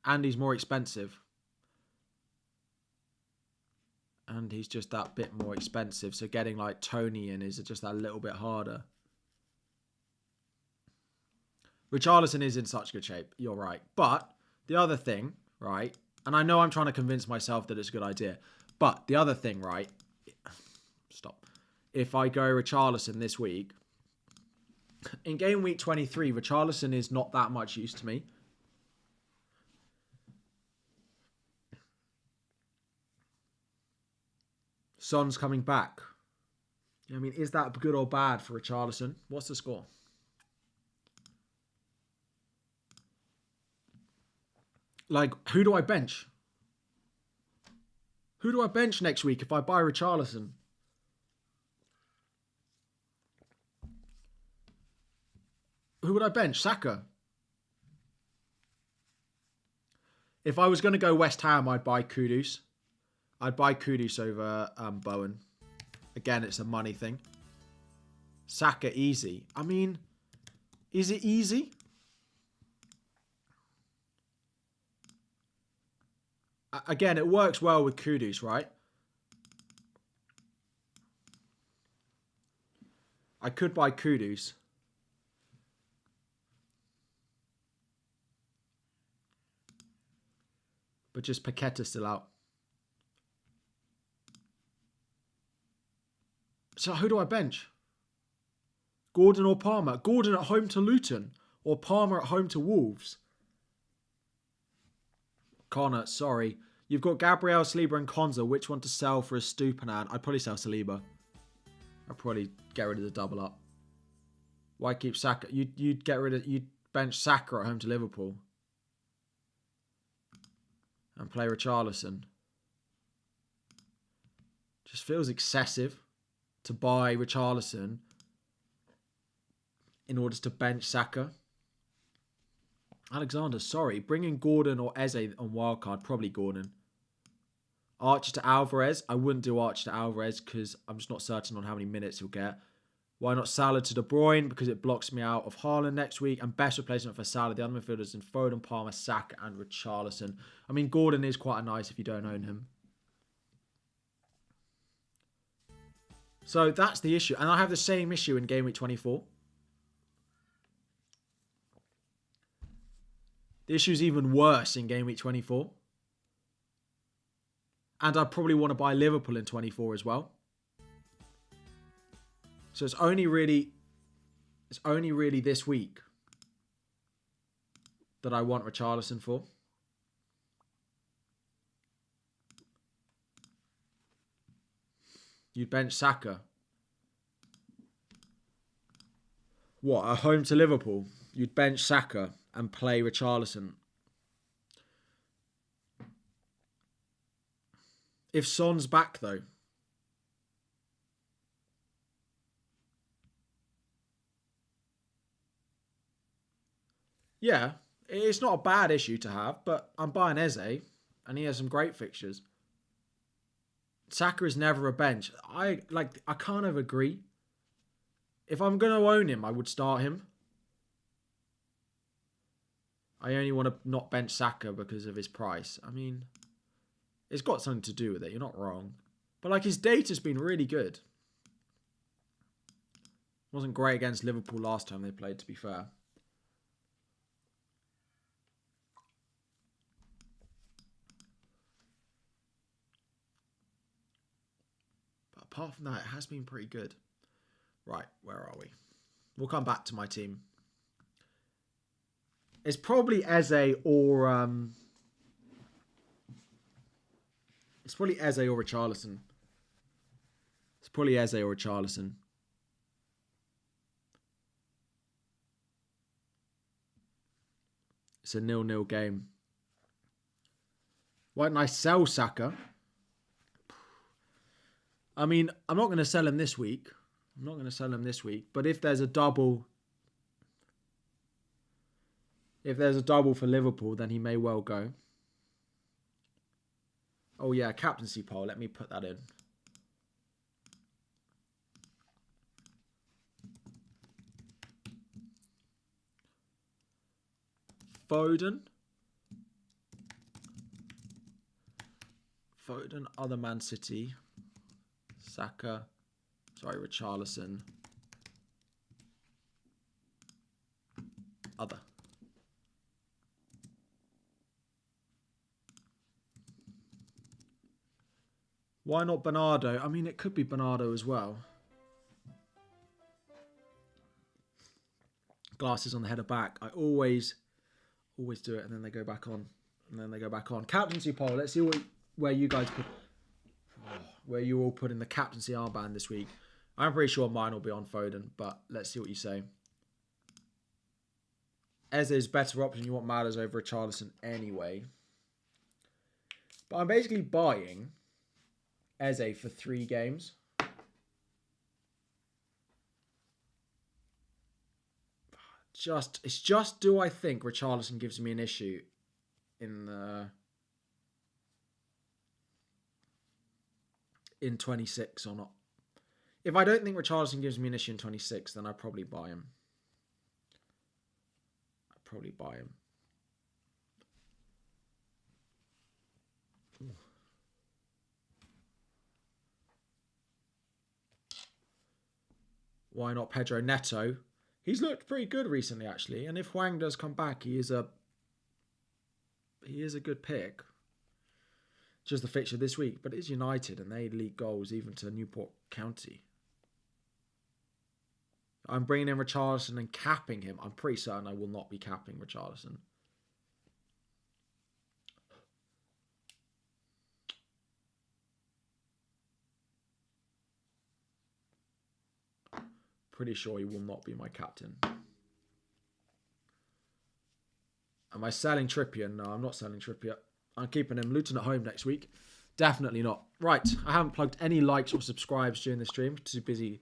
And he's more expensive. And he's just that bit more expensive. So getting like Tony in is just that little bit harder. Richarlison is in such good shape. You're right. But the other thing, right? And I know I'm trying to convince myself that it's a good idea. But the other thing, right? Stop. If I go Richarlison this week, in game week 23, Richarlison is not that much use to me. Son's coming back. I mean, is that good or bad for Richarlison? What's the score? Like, who do I bench? Who do I bench next week if I buy Richarlison? Who would I bench? Saka. If I was going to go West Ham, I'd buy Kudus. I'd buy Kudus over Bowen. Again, it's a money thing. Saka, easy. I mean, is it easy? Again, it works well with Kudus, right? I could buy Kudus. But just Paqueta's still out. So who do I bench? Gordon or Palmer? Gordon at home to Luton or Palmer at home to Wolves? Connor, sorry. You've got Gabriel, Saliba and Konza. Which one to sell for a Stupinan? I'd probably sell Saliba. I'd probably get rid of the double up. Why keep Saka? You'd get rid of... You'd bench Saka at home to Liverpool. And play Richarlison. Just feels excessive to buy Richarlison in order to bench Saka. Alexander, sorry. Bringing Gordon or Eze on wildcard. Probably Gordon. Archer to Alvarez. I wouldn't do Archer to Alvarez because I'm just not certain on how many minutes he'll get. Why not Salah to De Bruyne? Because it blocks me out of Haaland next week. And best replacement for Salah. The other midfielders in Foden, Palmer, Saka and Richarlison. I mean, Gordon is quite nice if you don't own him. So that's the issue. And I have the same issue in game week 24. The issue is even worse in game week 24. And I probably want to buy Liverpool in 24 as well. So it's only really this week that I want Richarlison for. You'd bench Saka. What, at home to Liverpool? You'd bench Saka and play Richarlison. If Son's back, though. Yeah, it's not a bad issue to have, but I'm buying Eze, and he has some great fixtures. Saka is never a bench. I kind of agree. If I'm going to own him, I would start him. I only want to not bench Saka because of his price. I mean, It's got something to do with it. You're not wrong. But like his data's been really good. Wasn't great against Liverpool last time they played, to be fair. But apart from that, it has been pretty good. Right, where are we? We'll come back to my team. It's probably Eze or it's probably Eze or Richarlison. It's probably Eze or Richarlison. It's a 0-0 game. Why didn't I sell Saka? I mean, I'm not going to sell him this week. But if there's a double... If there's a double for Liverpool, then he may well go. Oh yeah, captaincy poll. Let me put that in. Foden, other Man City. Saka, sorry, Richarlison. Other. Why not Bernardo? I mean, it could be Bernardo as well. Glasses on the header back. I always do it, and then they go back on. Captaincy poll. Let's see where you guys put, where you all put in the captaincy armband this week. I'm pretty sure mine will be on Foden, but let's see what you say. Eze's better option. You want Matters over Richarlison anyway. But I'm basically buying Eze for 3 games. It's just do I think Richarlison gives me an issue in 26 or not? If I don't think Richarlison gives me an issue in 26, then I'd probably buy him. Ooh. Why not Pedro Neto? He's looked pretty good recently, actually. And if Hwang does come back, he is a good pick. Just the fixture this week. But it's United, and they leak goals even to Newport County. I'm bringing in Richarlison and capping him. I'm pretty certain I will not be capping Richarlison. Pretty sure he will not be my captain. Am I selling Trippier? No, I'm not selling Trippier. I'm keeping him. Luton at home next week. Definitely not. Right, I haven't plugged any likes or subscribes during the stream. Too busy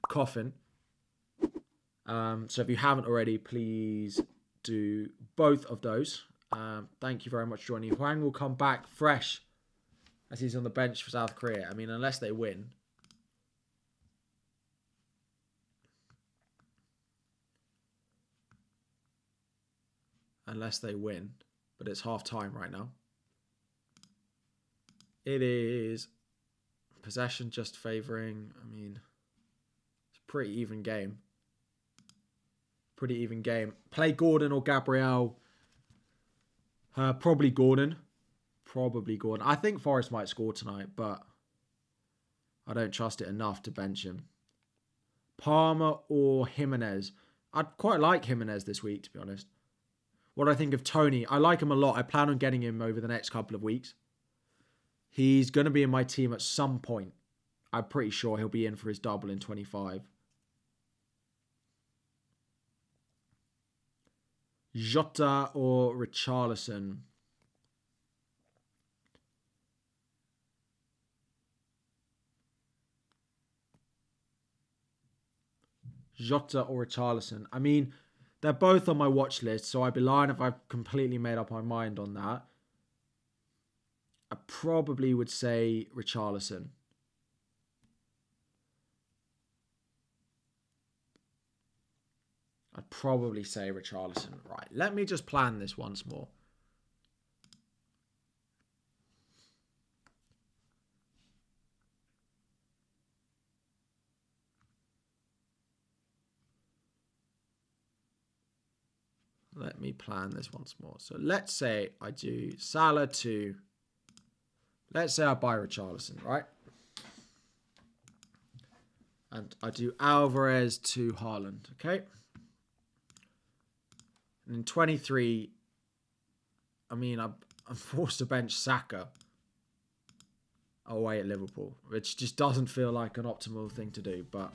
coughing. So if you haven't already, please do both of those. Thank you very much for joining. Hwang will come back fresh as he's on the bench for South Korea. I mean, unless they win. But it's half time right now. It is possession just favouring. I mean, it's a pretty even game. Play Gordon or Gabriel. Probably Gordon. I think Forest might score tonight, but I don't trust it enough to bench him. Palmer or Jimenez. I'd quite like Jimenez this week, to be honest. What do I think of Tony? I like him a lot. I plan on getting him over the next couple of weeks. He's going to be in my team at some point. I'm pretty sure he'll be in for his double in 25. Jota or Richarlison? I mean, they're both on my watch list, so I'd be lying if I've completely made up my mind on that. I probably would say Richarlison. Right, let me just plan this once more. let me plan this once more. So let's say I do Salah to, let's say I buy Richarlison, right? And I do Alvarez to Haaland, okay? And in 23, I mean, I'm forced to bench Saka away at Liverpool, which just doesn't feel like an optimal thing to do, but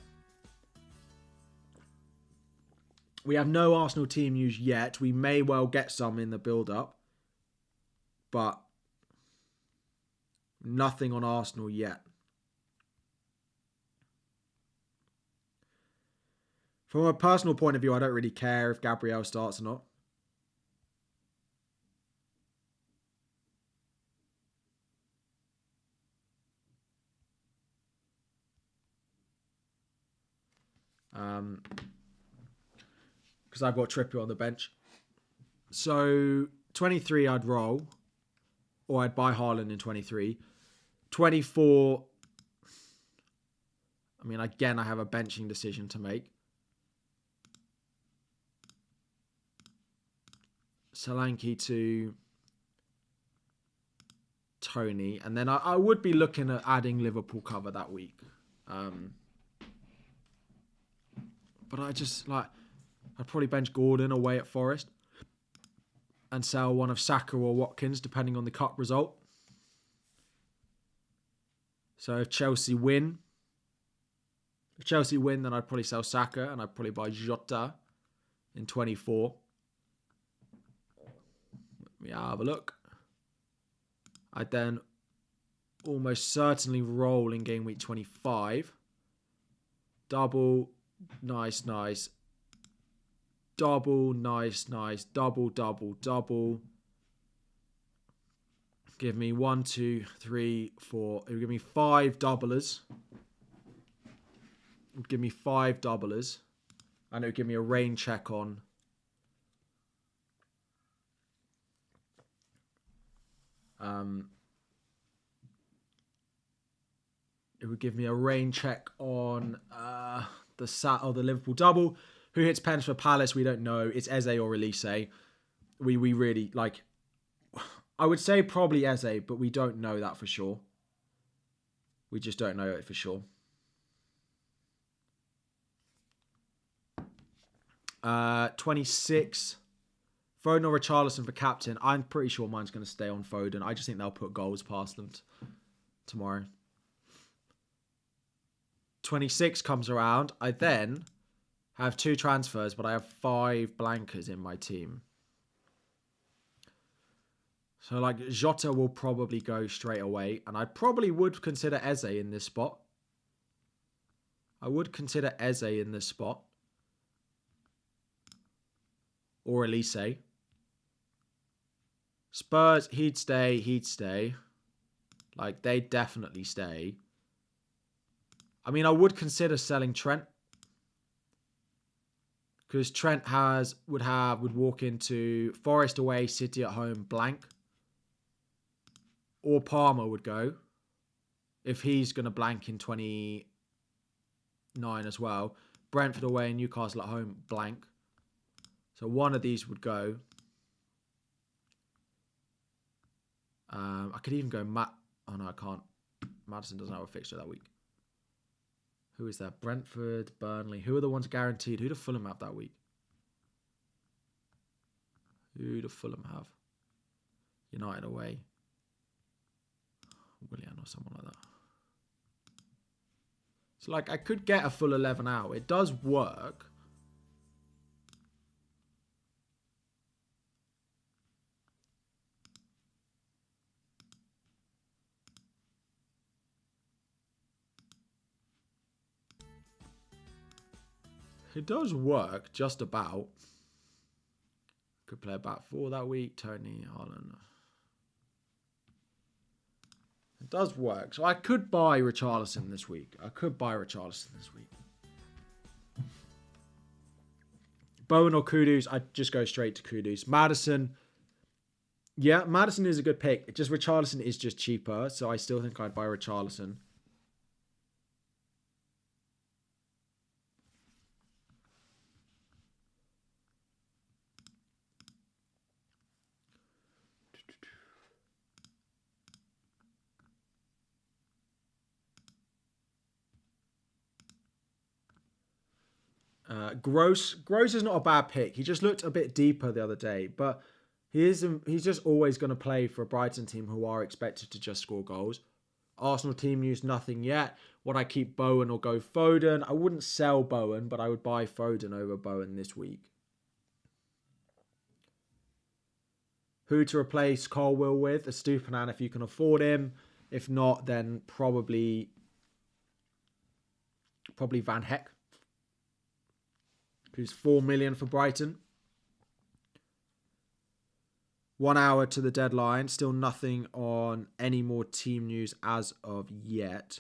we have no Arsenal team news yet. We may well get some in the build-up, but nothing on Arsenal yet. From a personal point of view, I don't really care if Gabriel starts or not. Because I've got Trippier on the bench. So 23 I'd roll, or I'd buy Haaland in 23. 24, I mean, again, I have a benching decision to make. Solanke to Tony. And then I would be looking at adding Liverpool cover that week. But I just, like, I'd probably bench Gordon away at Forest and sell one of Saka or Watkins, depending on the cup result. So if Chelsea win, then I'd probably sell Saka and I'd probably buy Jota in 24. Let me have a look. I'd then almost certainly roll in game week 25. Double, nice. Double, nice. Double. Give me 1, 2, 3, 4. It would give me 5 doublers. It would give me 5 doublers. And it would give me a rain check on. It would give me a rain check on the Liverpool double. Who hits pens for Palace? We don't know. It's Eze or Elise. We really, like, I would say probably Eze, but we don't know that for sure. We just don't know it for sure. 26. Foden or Richarlison for captain. I'm pretty sure mine's going to stay on Foden. I just think they'll put goals past them tomorrow. 26 comes around. I then have 2 transfers, but I have 5 blankers in my team. So, like, Jota will probably go straight away. And I probably would consider Eze in this spot. Or Elise. Spurs, he'd stay. Like, they'd definitely stay. I mean, I would consider selling Trent. Because Trent would walk into Forest away, City at home, blank. Or Palmer would go. If he's going to blank in 29 as well. Brentford away and Newcastle at home, blank. So one of these would go. I could even go Oh, no, I can't. Maddison doesn't have a fixture that week. Who is that? Brentford, Burnley. Who are the ones guaranteed? Who do Fulham have that week? Who do Fulham have? United away. Willian or someone like that. So, like, I could get a full 11 out. It does work. It does work, just about. Could play about 4 that week. Tony, Haaland. It does work. So I could buy Richarlison this week. Bowen or Kudus, I'd just go straight to Kudus. Maddison. Yeah, Maddison is a good pick. Just Richarlison is just cheaper. So I still think I'd buy Richarlison. Gross is not a bad pick. He just looked a bit deeper the other day, but he's just always going to play for a Brighton team who are expected to just score goals. Arsenal team news, nothing yet. Would I keep Bowen or go Foden? I wouldn't sell Bowen, but I would buy Foden over Bowen this week. Who to replace Colwill with? Estupiñán if you can afford him. If not, then probably Van Heck, who's 4 million for Brighton. 1 hour to the deadline. Still nothing on any more team news as of yet.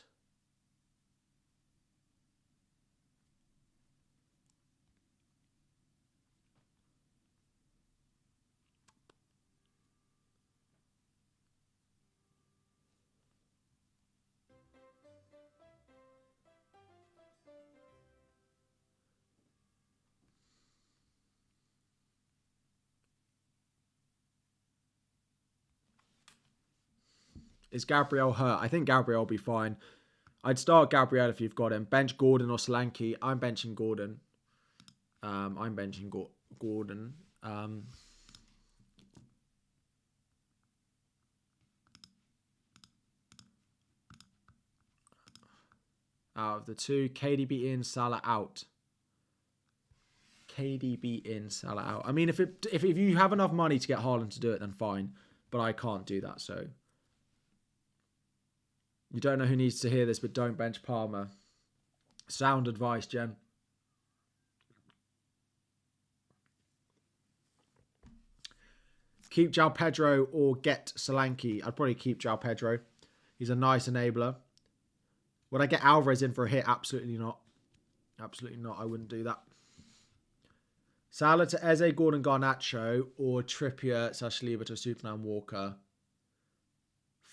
Is Gabriel hurt? I think Gabriel will be fine. I'd start Gabriel if you've got him. Bench Gordon or Solanke. I'm benching Gordon. Gordon. Out of the two, KDB in, Salah out. KDB in, Salah out. I mean, if you have enough money to get Haaland to do it, then fine. But I can't do that, so... You don't know who needs to hear this, but don't bench Palmer. Sound advice, Jen. Keep João Pedro or get Solanke. I'd probably keep João Pedro. He's a nice enabler. Would I get Alvarez in for a hit? Absolutely not. Absolutely not. I wouldn't do that. Salah to Eze, Gordon, Garnacho, or Trippier, Saliba to Estupiñán, Walker,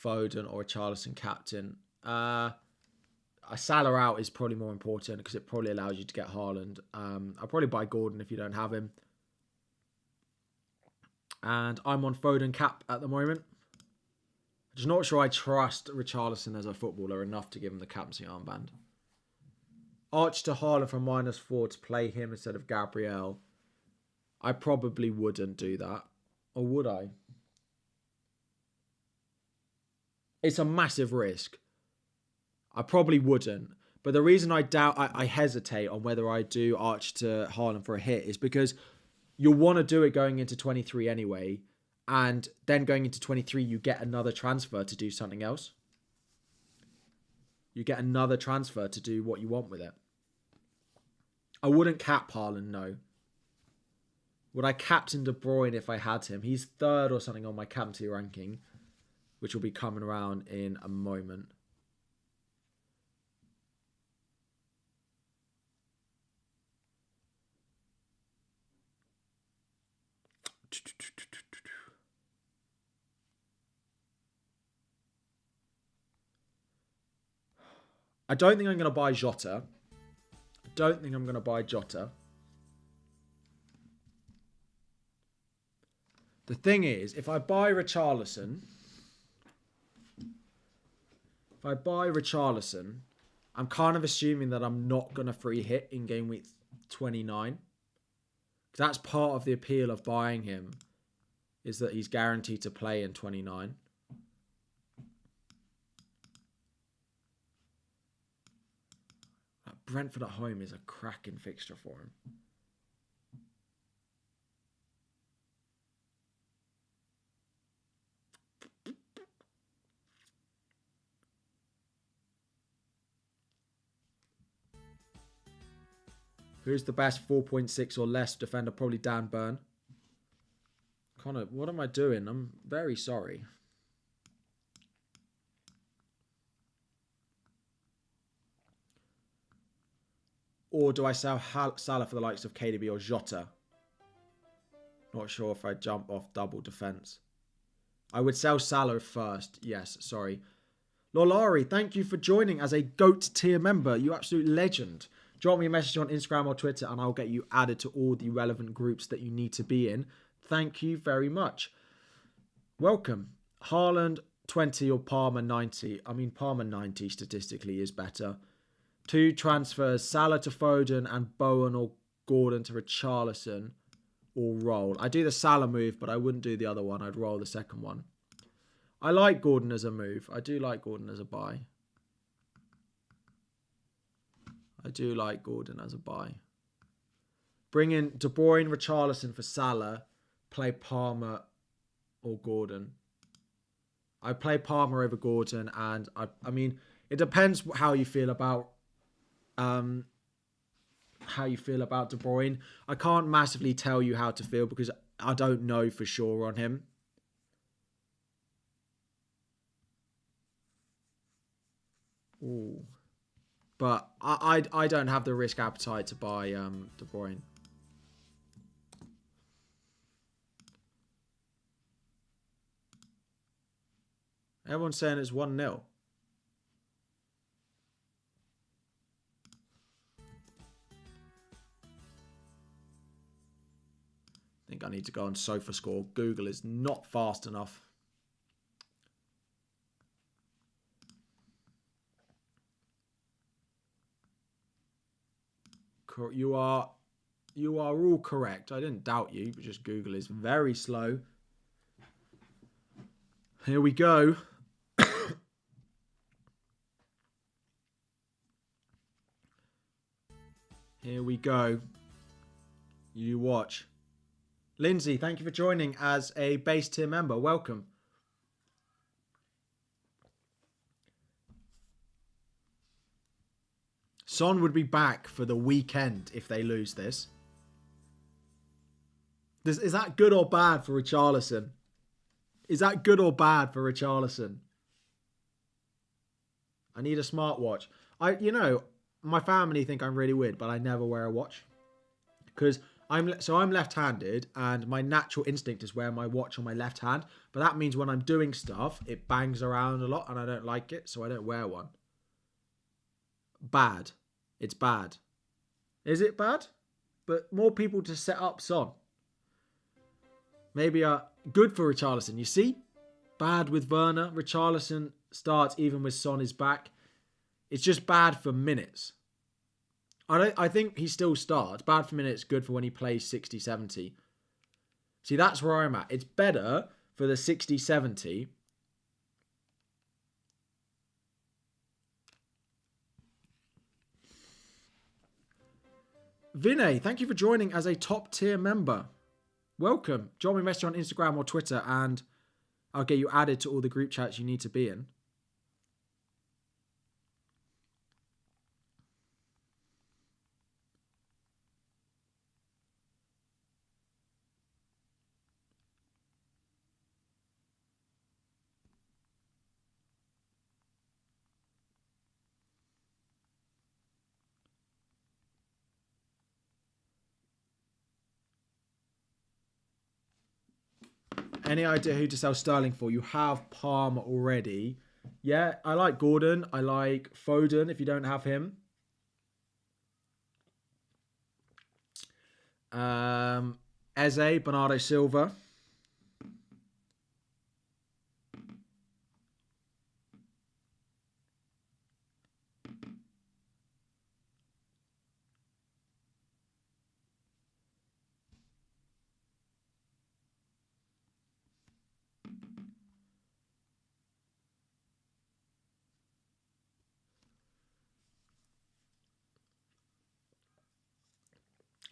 Foden, or a Richarlison captain. A Salah out is probably more important because it probably allows you to get Haaland. I'll probably buy Gordon if you don't have him. And I'm on Foden cap at the moment. I'm just not sure I trust Richarlison as a footballer enough to give him the captaincy armband. Arch to Haaland from -4 to play him instead of Gabriel. I probably wouldn't do that. Or would I? It's a massive risk. I probably wouldn't. But the reason I hesitate on whether I do Arch to Haaland for a hit is because you'll want to do it going into 23 anyway. And then going into 23, you get another transfer to do something else. You get another transfer to do what you want with it. I wouldn't cap Haaland, no. Would I captain De Bruyne if I had him? He's 3rd or something on my captaincy ranking, which will be coming around in a moment. I don't think I'm going to buy Jota. The thing is, if I buy Richarlison, I'm kind of assuming that I'm not going to free hit in game week 29. Because that's part of the appeal of buying him, is that he's guaranteed to play in 29. Brentford at home is a cracking fixture for him. Who's the best 4.6 or less defender? Probably Dan Burn. Connor, what am I doing? I'm very sorry. Or do I sell Salah for the likes of KDB or Jota? Not sure if I jump off double defense. I would sell Salah first. Yes, sorry. Lolari, thank you for joining as a GOAT tier member. You absolute legend. Drop me a message on Instagram or Twitter and I'll get you added to all the relevant groups that you need to be in. Thank you very much. Welcome. Haaland 20 or Palmer 90. I mean, Palmer 90 statistically is better. 2 transfers, Salah to Foden and Bowen or Gordon to Richarlison or roll. I do the Salah move, but I wouldn't do the other one. I'd roll the second one. I like Gordon as a move. I do like Gordon as a buy. I do like Gordon as a buy. Bring in De Bruyne, Richarlison for Salah. Play Palmer or Gordon. I play Palmer over Gordon, and I mean, it depends how you feel about De Bruyne. I can't massively tell you how to feel because I don't know for sure on him. Ooh. But I don't have the risk appetite to buy De Bruyne. Everyone's saying it's 1-0. I think I need to go on SofaScore. Google is not fast enough. You are all correct. I didn't doubt you, but just Google is very slow. Here we go. Here we go. You watch. Lindsay, thank you for joining as a base tier member. Welcome. Son would be back for the weekend if they lose this. Is that good or bad for Richarlison? Is that good or bad for Richarlison? I need a smartwatch. My family think I'm really weird, but I never wear a watch. Because I'm left-handed, and my natural instinct is wear my watch on my left hand. But that means when I'm doing stuff, it bangs around a lot, and I don't like it, so I don't wear one. Bad. It's bad. Is it bad? But more people to set up Son. Maybe good for Richarlison. You see? Bad with Werner. Richarlison starts even with Son is back. It's just bad for minutes. I think he still starts. Bad for minutes, good for when he plays 60, 70. See, that's where I'm at. It's better for the 60, 70. Vinay, thank you for joining as a top tier member. Welcome. Join me message on Instagram or Twitter and I'll get you added to all the group chats you need to be in. Any idea who to sell Sterling for? You have Palmer already. Yeah, I like Gordon. I like Foden if you don't have him. Eze, Bernardo Silva.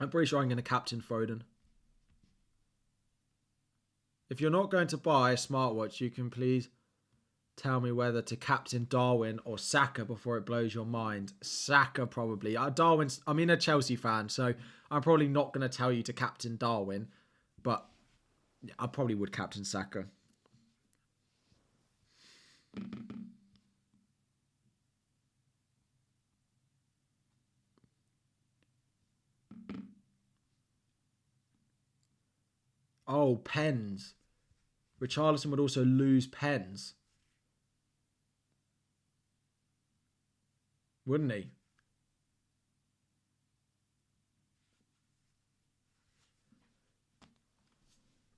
I'm pretty sure I'm going to captain Foden. If you're not going to buy a smartwatch, you can please tell me whether to captain Darwin or Saka before it blows your mind. Saka probably. I'm a Chelsea fan, so I'm probably not going to tell you to captain Darwin, but I probably would captain Saka. Oh, pens. Richarlison would also lose pens. Wouldn't he?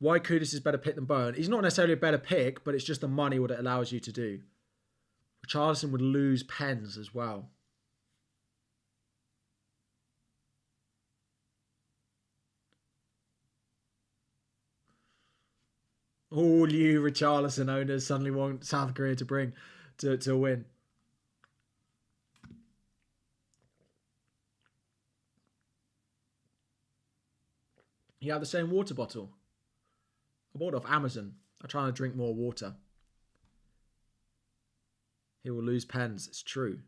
Why Kudus is better pick than Bowen? He's not necessarily a better pick, but it's just the money what it allows you to do. Richarlison would lose pens as well. All you Richarlison owners suddenly want South Korea to bring to win. You have the same water bottle. I bought it off Amazon. I'm trying to drink more water. He will lose pens. It's true.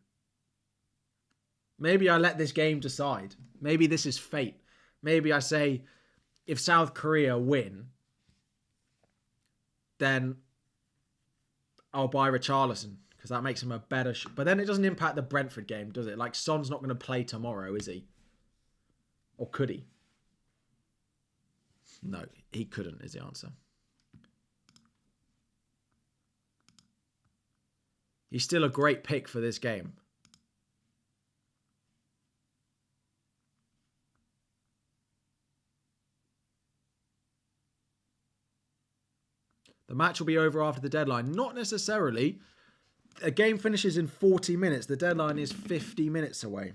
Maybe I let this game decide. Maybe this is fate. Maybe I say, if South Korea win, then I'll buy Richarlison because that makes him a better... But then it doesn't impact the Brentford game, does it? Like, Son's not going to play tomorrow, is he? Or could he? No, he couldn't, is the answer. He's still a great pick for this game. The match will be over after the deadline. Not necessarily. A game finishes in 40 minutes. The deadline is 50 minutes away.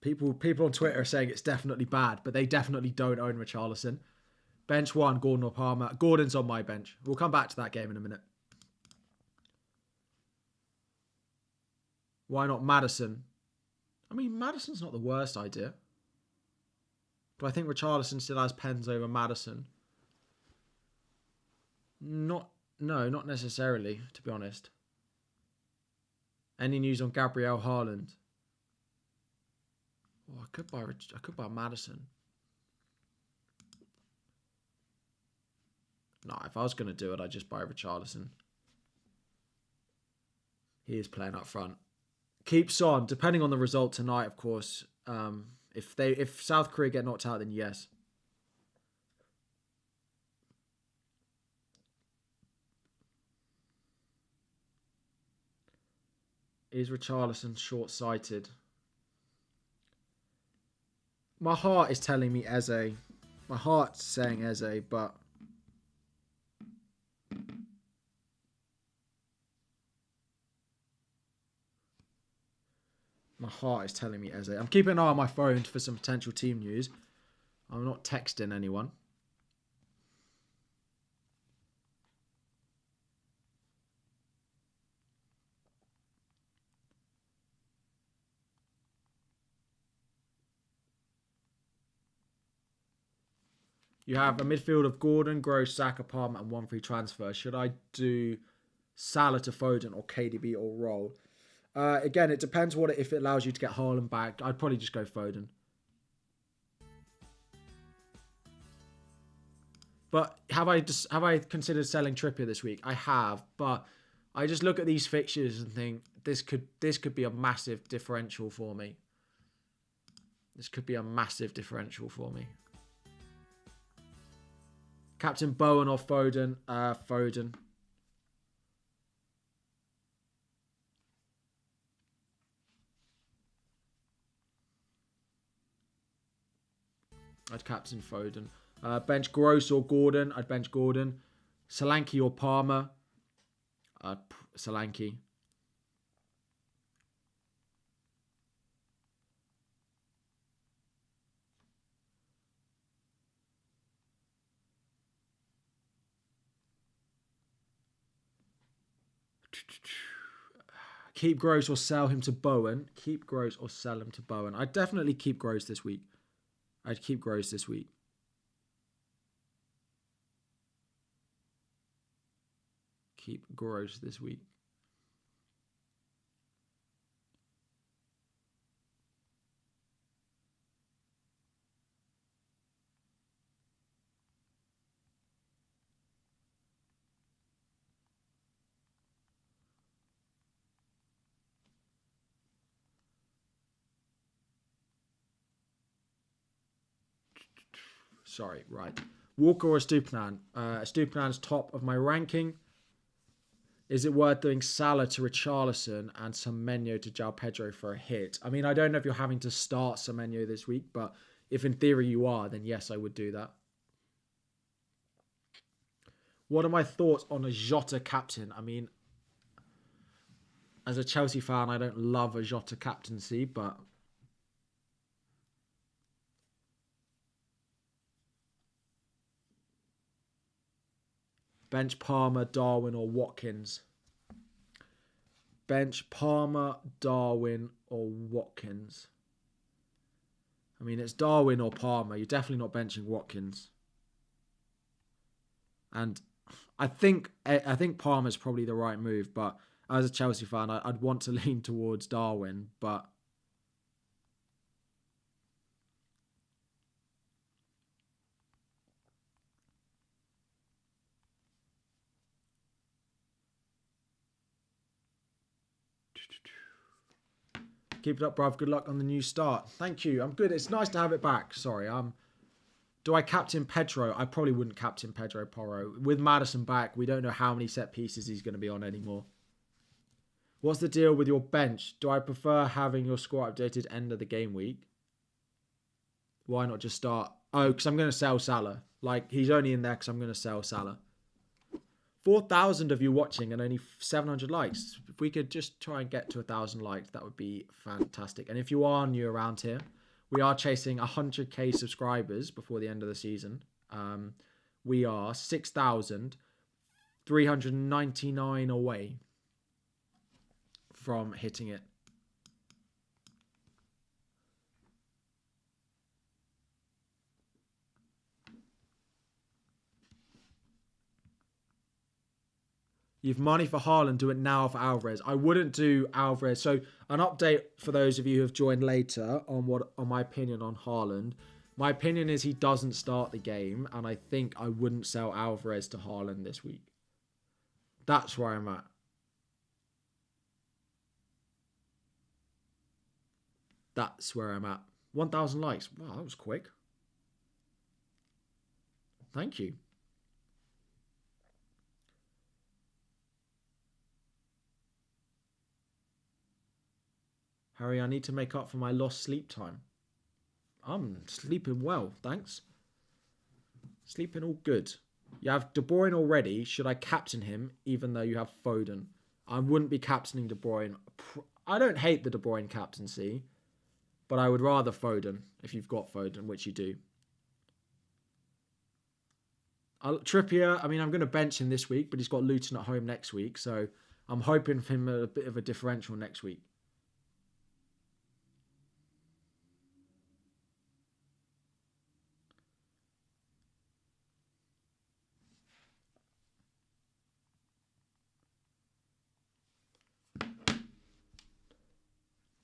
People on Twitter are saying it's definitely bad, but they definitely don't own Richarlison. Bench 1, Gordon or Palmer. Gordon's on my bench. We'll come back to that game in a minute. Why not Maddison? I mean, Maddison's not the worst idea. Do I think Richarlison still has pens over Maddison? No, not necessarily, to be honest. Any news on Gabriel Haaland? Oh, I could buy Maddison. No, if I was going to do it, I'd just buy Richarlison. He is playing up front. Keeps on, depending on the result tonight, of course. If South Korea get knocked out, then yes. Is Richarlison short-sighted? My heart is telling me Eze. My heart's saying Eze, but... my heart is telling me Eze. I'm keeping an eye on my phone for some potential team news. I'm not texting anyone. You have a midfield of Gordon, Gross, Saka, Palmer, and 1 free transfer. Should I do Salah to Foden or KDB or Roll? Again, it depends if it allows you to get Haaland back. I'd probably just go Foden. But have I considered selling Trippier this week? I have, but I just look at these fixtures and think this could be a massive differential for me. This could be a massive differential for me. Captain Bowen or Foden? Foden. I'd captain Foden. Bench Gross or Gordon? I'd bench Gordon. Solanke or Palmer? Solanke. Keep Gross or sell him to Bowen. Keep Gross or sell him to Bowen. I'd definitely keep Gross this week. I'd keep Gross this week. Keep Gross this week. Sorry, right. Walker or Stupinan? Stupinan's top of my ranking. Is it worth doing Salah to Richarlison and Semenyo to João Pedro for a hit? I mean, I don't know if you're having to start Semenyo this week, but if in theory you are, then yes, I would do that. What are my thoughts on a Jota captain? I mean, as a Chelsea fan, I don't love a Jota captaincy, but bench Palmer, Darwin, or Watkins? Bench Palmer, Darwin, or Watkins? I mean, it's Darwin or Palmer. You're definitely not benching Watkins. And I think Palmer's probably the right move, but as a Chelsea fan, I'd want to lean towards Darwin, but keep it up, bruv. Good luck on the new start. Thank you. I'm good. It's nice to have it back. Sorry. Do I captain Pedro? I probably wouldn't captain Pedro Porro. With Maddison back, we don't know how many set pieces he's going to be on anymore. What's the deal with your bench? Do I prefer having your score updated end of the game week? Why not just start? Oh, because I'm going to sell Salah. Like, he's only in there because I'm going to sell Salah. 4,000 of you watching and only 700 likes. If we could just try and get to 1,000 likes, that would be fantastic. And if you are new around here, we are chasing 100k subscribers before the end of the season. We are 6,399 away from hitting it. You've money for Haaland, do it now for Alvarez. I wouldn't do Alvarez. So an update for those of you who have joined later on my opinion on Haaland. My opinion is he doesn't start the game, and I think I wouldn't sell Alvarez to Haaland this week. That's where I'm at. That's where I'm at. 1,000 likes. Wow, that was quick. Thank you. Harry, I need to make up for my lost sleep time. I'm sleeping well, thanks. Sleeping all good. You have De Bruyne already. Should I captain him even though you have Foden? I wouldn't be captaining De Bruyne. I don't hate the De Bruyne captaincy, but I would rather Foden if you've got Foden, which you do. Trippier, I mean, I'm going to bench him this week, but he's got Luton at home next week, so I'm hoping for him a bit of a differential next week.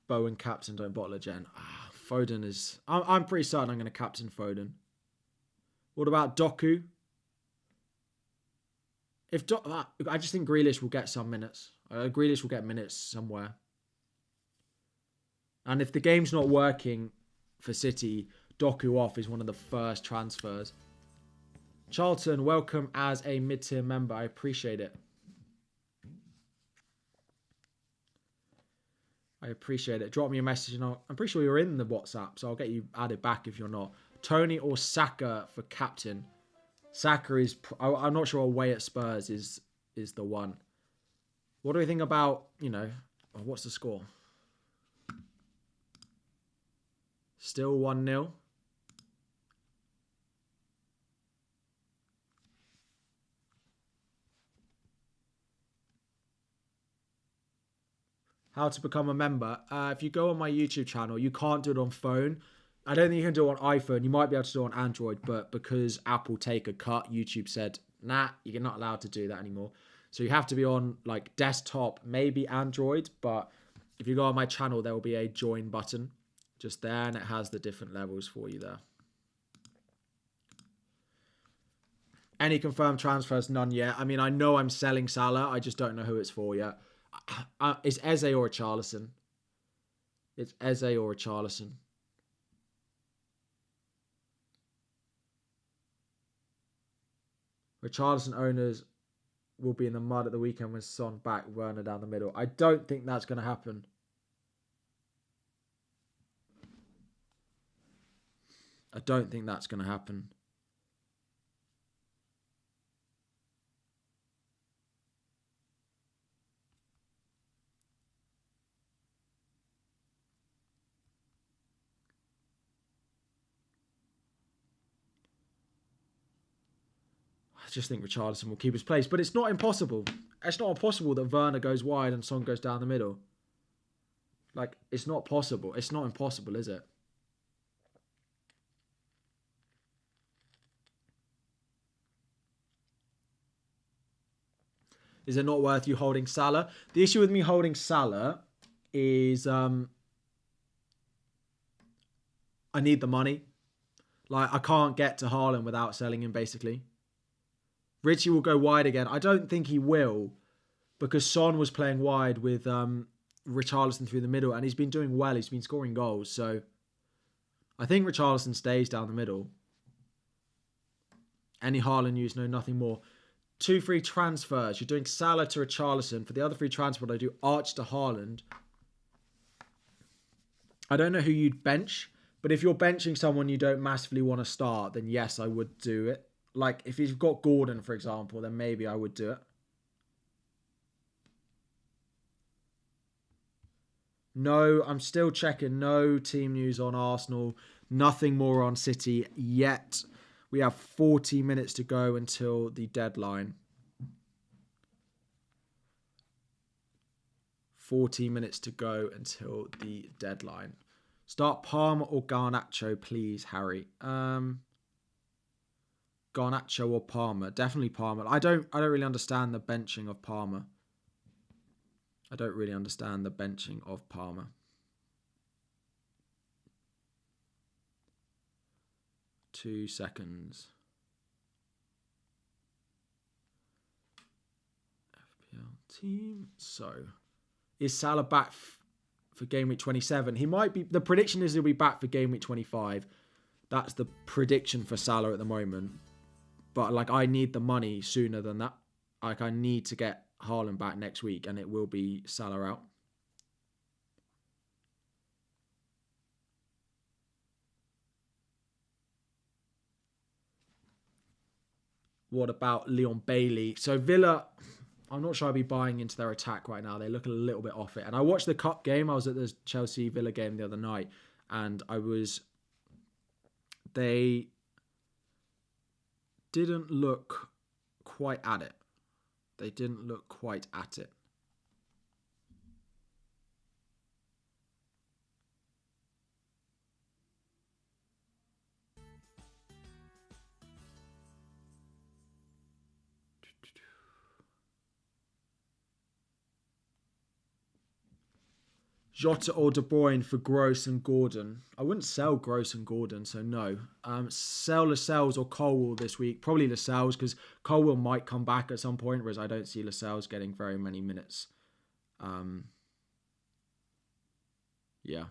Bowen captain, don't bottle a gen. Foden is... I'm pretty certain I'm going to captain Foden. What about Doku? I just think Grealish will get some minutes. Grealish will get minutes somewhere. And if the game's not working for City, Doku off is one of the first transfers. Charlton, welcome as a mid-tier member. I appreciate it. I appreciate it. Drop me a message. And I'm pretty sure you're in the WhatsApp, so I'll get you added back if you're not. Tony or Saka for captain? Saka is... I'm not sure away at Spurs is the one. What do we think about, what's the score? Still 1-0. How to become a member. If you go on my YouTube channel, you can't do it on phone. I don't think you can do it on iPhone. You might be able to do it on Android, but because Apple take a cut, YouTube said, nah, you're not allowed to do that anymore. So you have to be on like desktop, maybe Android, but if you go on my channel, there will be a join button just there, and it has the different levels for you there. Any confirmed transfers? None yet. I mean, I know I'm selling Salah. I just don't know who it's for yet. It's Eze or a Charlison. It's Eze or a Charlison. Richarlison owners will be in the mud at the weekend with Son back, Werner down the middle. I don't think that's going to happen. I don't think that's going to happen. I just think Richarlison will keep his place. But it's not impossible. It's not impossible that Werner goes wide and Son goes down the middle. Like, it's not possible. It's not impossible, is it? Is it not worth you holding Salah? The issue with me holding Salah is I need the money. Like, I can't get to Haaland without selling him, basically. Richie will go wide again. I don't think he will, because Son was playing wide with Richarlison through the middle, and he's been doing well. He's been scoring goals. So I think Richarlison stays down the middle. Any Haaland news? No, nothing more. 2 free transfers. You're doing Salah to Richarlison. For the other free transfer, I do Arch to Haaland. I don't know who you'd bench, but if you're benching someone you don't massively want to start, then yes, I would do it. Like, if you've got Gordon, for example, then maybe I would do it. No, I'm still checking. No team news on Arsenal. Nothing more on City yet. We have 40 minutes to go until the deadline. 40 minutes to go until the deadline. Start Palmer or Garnacho, please, Harry. Garnacho or Palmer? Definitely Palmer. I don't really understand the benching of Palmer. 2 seconds. FPL team. So, is Salah back for game week 27? He might be. The prediction is he'll be back for game week 25. That's the prediction for Salah at the moment. But, like, I need the money sooner than that. Like, I need to get Haaland back next week, and it will be Salah out. What about Leon Bailey? So Villa, I'm not sure I'd be buying into their attack right now. They look a little bit off it. And I watched the cup game. I was at the Chelsea-Villa game the other night. And they didn't look quite at it. Jota or De Bruyne for Gross and Gordon. I wouldn't sell Gross and Gordon, so no. Sell Lascelles or Colwill this week. Probably Lascelles, because Colwill might come back at some point, whereas I don't see Lascelles getting very many minutes. Yeah.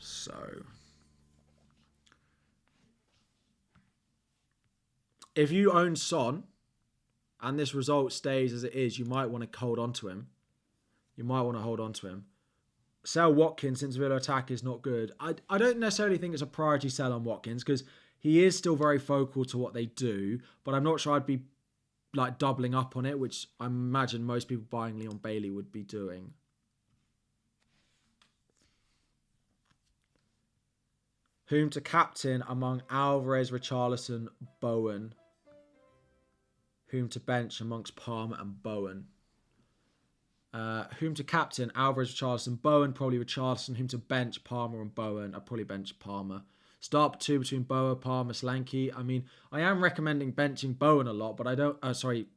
So, if you own Son and this result stays as it is, you might want to hold on to him. Sell Watkins since Villa attack is not good. I don't necessarily think it's a priority sell on Watkins because he is still very focal to what they do, but I'm not sure I'd be like doubling up on it, which I imagine most people buying Leon Bailey would be doing. Whom to captain among Alvarez, Richarlison, Bowen? Whom to bench amongst Palmer and Bowen? Whom to captain? Alvarez, Richarlison, Bowen. Probably Richarlison. Whom to bench? Palmer and Bowen. I'd probably bench Palmer. Start 2 between Bowen, Palmer, Solanke. I mean, I am recommending benching Bowen a lot, but I don't.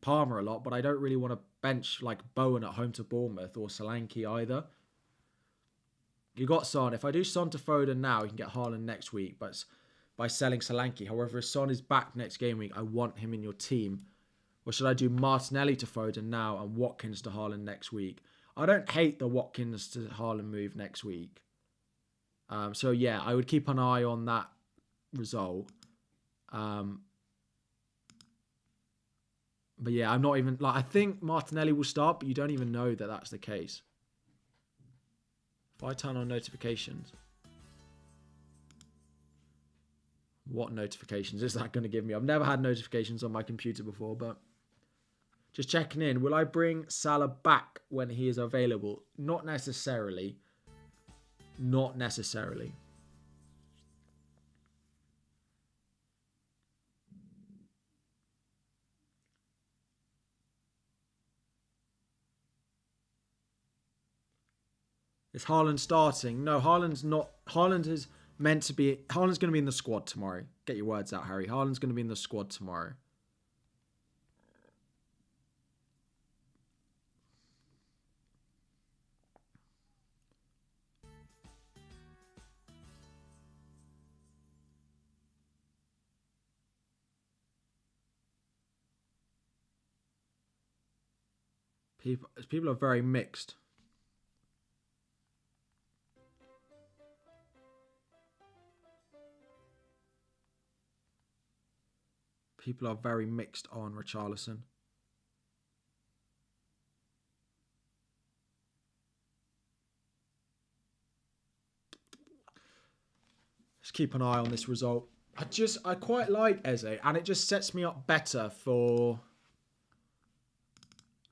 Palmer a lot, but I don't really want to bench like Bowen at home to Bournemouth or Solanke either. You got Son. If I do Son to Foden now, you can get Haaland next week, but by selling Solanke. However, if Son is back next game week, I want him in your team. Or should I do Martinelli to Foden now and Watkins to Haaland next week? I don't hate the Watkins to Haaland move next week. So yeah, I would keep an eye on that result. But yeah, I'm not even... I think Martinelli will start, but you don't even know that that's the case. If I turn on notifications... What notifications is that going to give me? I've never had notifications on my computer before, but... Just checking in. Will I bring Salah back when he is available? Not necessarily. Not necessarily. Is Haaland starting? No, Haaland's not. Haaland is meant to be... Haaland's going to be in the squad tomorrow. Get your words out, Harry. Haaland's going to be in the squad tomorrow. People are very mixed. People are very mixed on Richarlison. Just keep an eye on this result. I quite like Eze, and it just sets me up better for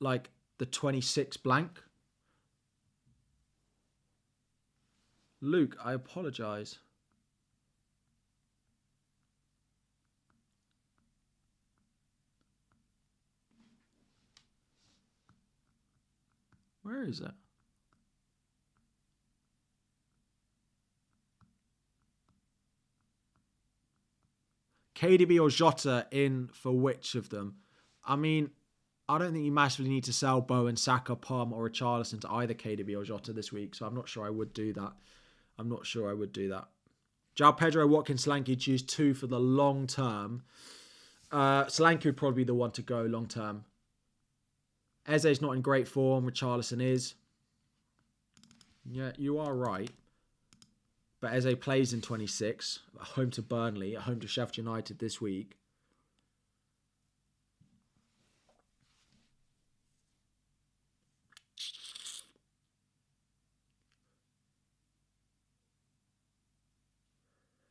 like the 26 blank. Luke, I apologise. Where is it? KDB or Jota in for which of them? I mean, I don't think you massively need to sell Bowen, Saka, Palm or Richarlison to either KDB or Jota this week, so I'm not sure I would do that. João Pedro, Watkins, Solanke, choose 2 for the long term. Solanke would probably be the one to go long term. Eze's not in great form. Richarlison is. Yeah, you are right. But Eze plays in 26. At home to Burnley. At home to Sheffield United this week.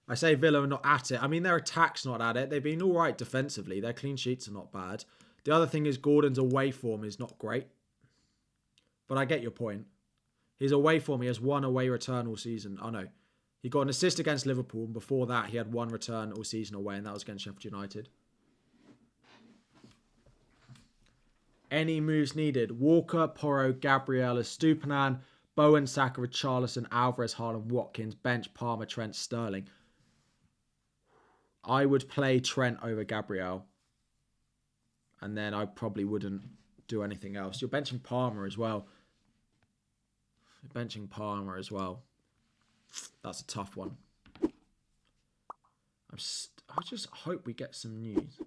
I say Villa are not at it. I mean, their attack's not at it. They've been all right defensively. Their clean sheets are not bad. The other thing is Gordon's away form is not great. But I get your point. His away form, he has 1 away return all season. Oh, no. He got an assist against Liverpool, and before that, he had 1 return all season away, and that was against Sheffield United. Any moves needed? Walker, Porro, Gabriel, Estupinan, Bowen, Saka, Richarlison, Alvarez, Haaland, Watkins, bench, Palmer, Trent, Sterling. I would play Trent over Gabriel. And then I probably wouldn't do anything else. You're benching Palmer as well. That's a tough one. I just hope we get some news.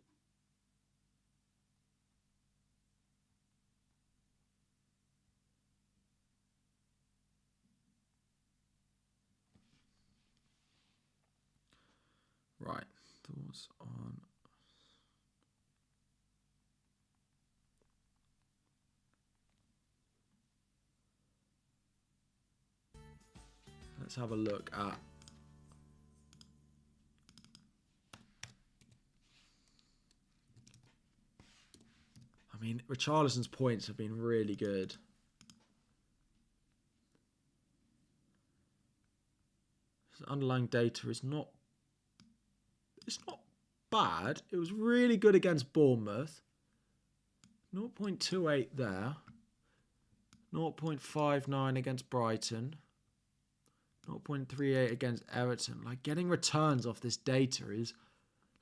Right. Thoughts on... Let's have a look at... I mean, Richarlison's points have been really good. His underlying data is not... It's not bad. It was really good against Bournemouth. 0.28 there. 0.59 against Brighton. 0.38 against Everton. Like, getting returns off this data is...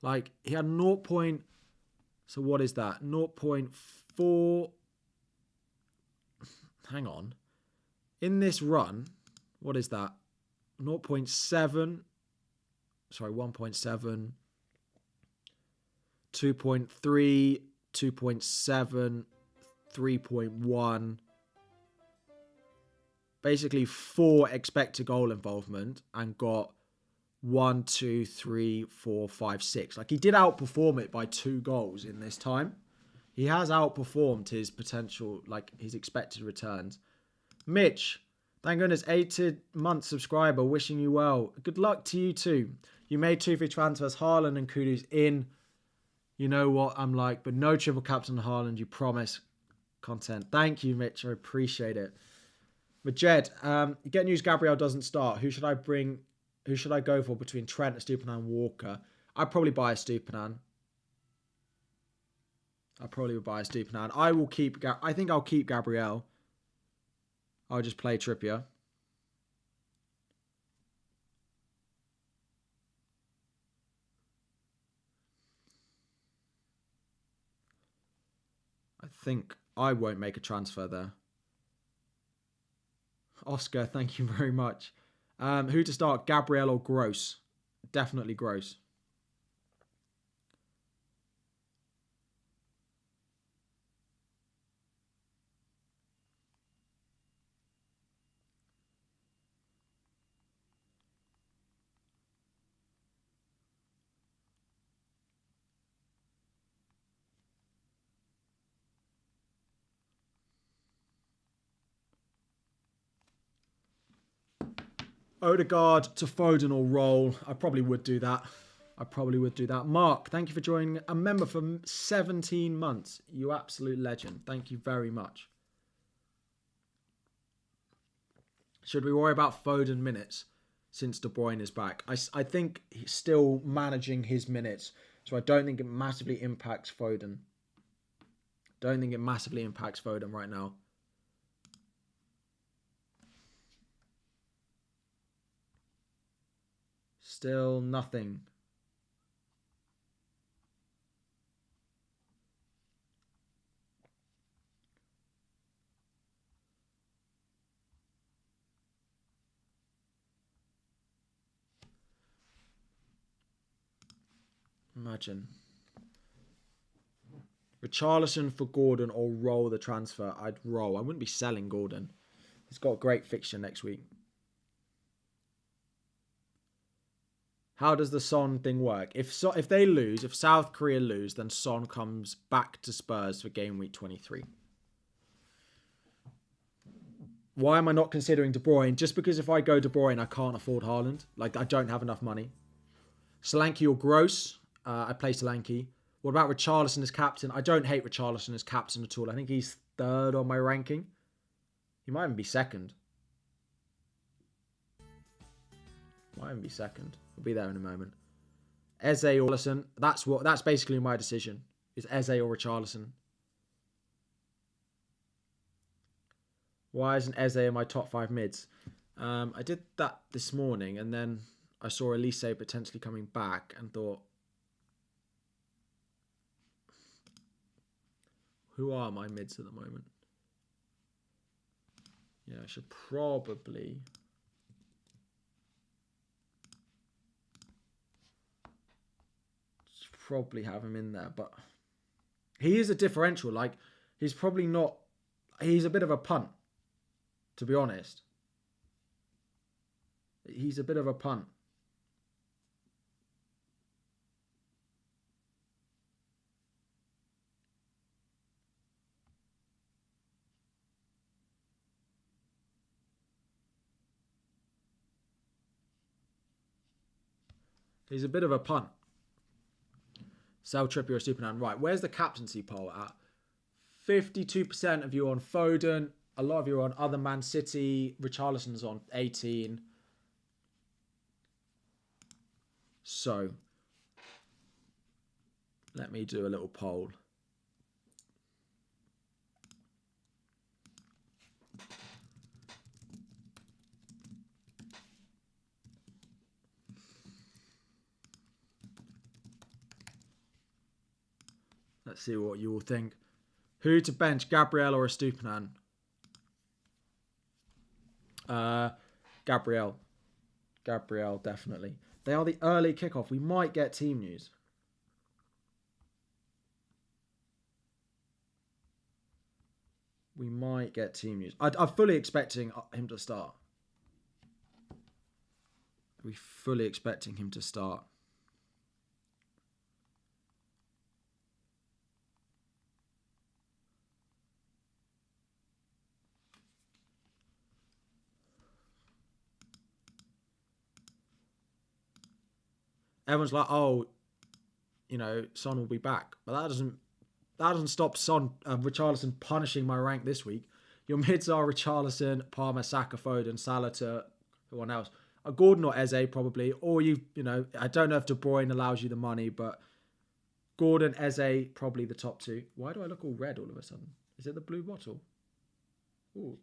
Like, he had 0. So what is that? 0.4... Hang on. In this run, What is that? 0.7. Sorry, 1.7. 2.3. 2.7. 3.1. Basically 4 expected goal involvement and got 1, 2, 3, 4, 5, 6. Like, he did outperform it by 2 goals in this time. He has outperformed his potential, like his expected returns. Mitch, thank goodness, 8-month subscriber, wishing you well. Good luck to you too. You made 2 free transfers, Haaland and Kudus in. You know what I'm like, but no triple captain Haaland, you promise. Content. Thank you, Mitch. I appreciate it. Majed, you get news Gabriel doesn't start. Who should I bring? Who should I go for between Trent, Estupinan, and Walker? I'd probably buy Estupinan. I probably would buy Estupinan. I will keep. I think I'll keep Gabriel. I'll just play Trippier. I think I won't make a transfer there. Oscar, thank you very much. Who to start? Gabriel or Gross? Definitely Gross. Odegaard to Foden or Roll. I probably would do that. Mark, thank you for joining. A member for 17 months. You absolute legend. Thank you very much. Should we worry about Foden minutes since De Bruyne is back? I think he's still managing his minutes, so I don't think it massively impacts Foden. Right now. Still nothing. Imagine. Richarlison for Gordon or Roll the transfer? I'd Roll. I wouldn't be selling Gordon. He's got a great fixture next week. How does the Son thing work? If they lose, if South Korea lose, then Son comes back to Spurs for game week 23. Why am I not considering De Bruyne? Just because if I go De Bruyne, I can't afford Haaland. Like, I don't have enough money. Solanke or Gross? I play Solanke. What about Richarlison as captain? I don't hate Richarlison as captain at all. I think he's 3rd on my ranking. He might even be 2nd. We'll be there in a moment. Eze or Richarlison. That's basically my decision. Is Eze or Richarlison. Why isn't Eze in my top 5 mids? I did that this morning and then I saw Elise potentially coming back and thought, who are my mids at the moment? Yeah, I should probably have him in there, but he is a differential. Like, he's probably not. He's a bit of a punt, to be honest. He's a bit of a punt. He's a bit of a punt. Sell Trippier or Superman. Right, where's the captaincy poll at? 52% of you on Foden. A lot of you are on other Man City. Richarlison's on 18. So, let me do a little poll. Let's see what you all think. Who to bench, Gabriel or Estupinan? Gabriel, definitely. They are the early kickoff. We might get team news. I'm fully expecting him to start. Are we fully expecting him to start? Everyone's like, oh, Son will be back. But that doesn't stop Son, Richarlison punishing my rank this week. Your mids are Richarlison, Palmer, Saka, Foden, Salah to everyone else. A Gordon or Eze probably. Or I don't know if De Bruyne allows you the money, but Gordon, Eze, probably the top two. Why do I look all red all of a sudden? Is it the blue bottle? Ooh.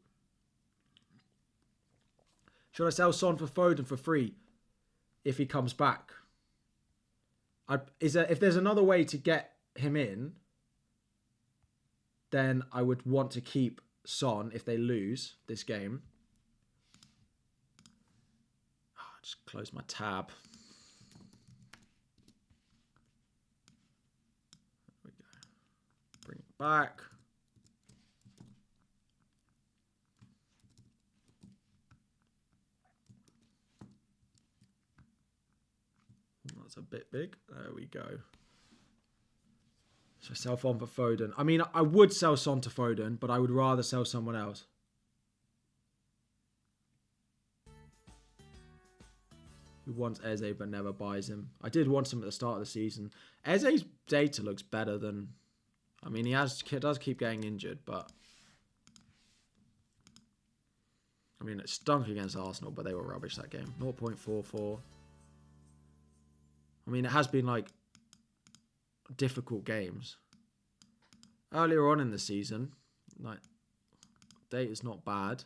Should I sell Son for Foden for free if he comes back? If there's another way to get him in, then I would want to keep Son if they lose this game. Just close my tab. There we go. Bring it back. That's a bit big. There we go. So sell Son for Foden. I mean, I would sell Son to Foden, but I would rather sell someone else. Who wants Eze but never buys him? I did want him at the start of the season. Eze's data looks better than... I mean, he does keep getting injured, but... I mean, it stunk against Arsenal, but they were rubbish that game. 0.44. I mean, it has been, like, difficult games. Earlier on in the season, like, data's not bad.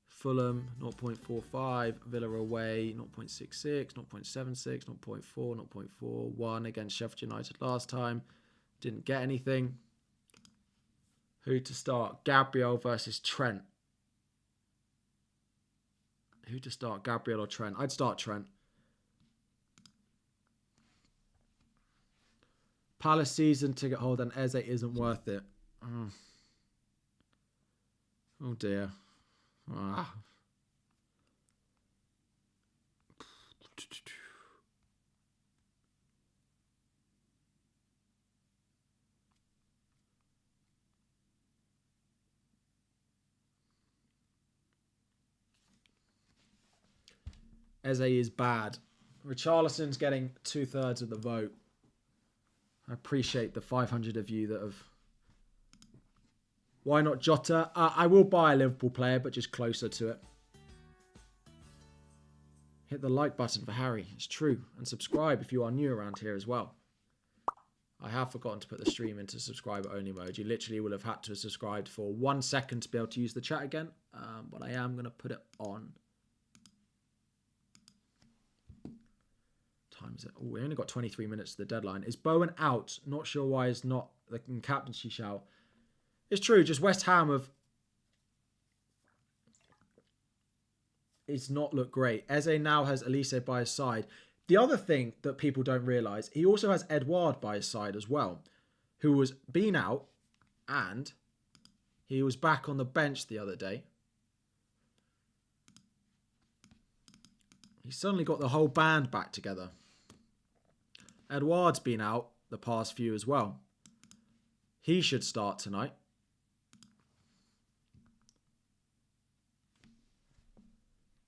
Fulham, 0.45. Villa away, 0.66, 0.76, 0.4, 0.41 against Sheffield United last time. Didn't get anything. Who to start? Gabriel versus Trent. Who to start? Gabriel or Trent? I'd start Trent. Palace season ticket holder and Eze isn't worth it. Oh dear. Eze is bad. Richarlison's getting 2/3 of the vote. I appreciate the 500 of you that have... Why not Jota? I will buy a Liverpool player, but just closer to it. Hit the like button for Harry. It's true. And subscribe if you are new around here as well. I have forgotten to put the stream into subscriber only mode. You literally will have had to have subscribed for 1 second to be able to use the chat again. But I am going to put it on. Time is it? Oh, we only got 23 minutes to the deadline. Is Bowen out? Not sure why he's not the captaincy shout. It's true. Just West Ham have... It's not looked great. Eze now has Elise by his side. The other thing that people don't realise, he also has Edouard by his side as well, who was been out and he was back on the bench the other day. He's suddenly got the whole band back together. Edouard's been out the past few as well. He should start tonight.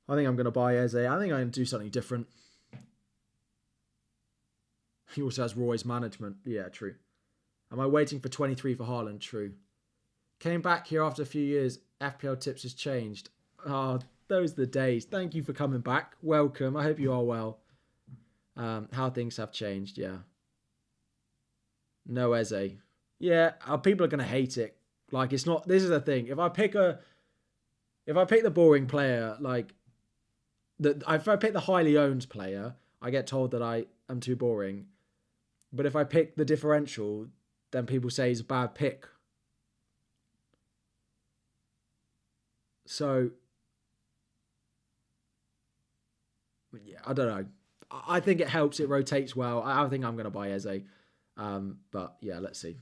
I think I'm going to buy Eze. I think I'm going to do something different. He also has Roy's management. Yeah, true. Am I waiting for 23 for Haaland? True. Came back here after a few years. FPL tips has changed. Oh, those are the days. Thank you for coming back. Welcome. I hope you are well. How things have changed, yeah. No Eze. Yeah, people are going to hate it. Like, it's not... This is the thing. If I pick the boring player, like... If I pick the highly owned player, I get told that I am too boring. But if I pick the differential, then people say he's a bad pick. So, Yeah, I don't know. I think it helps. It rotates well. I think I'm going to buy Eze. But yeah, let's see.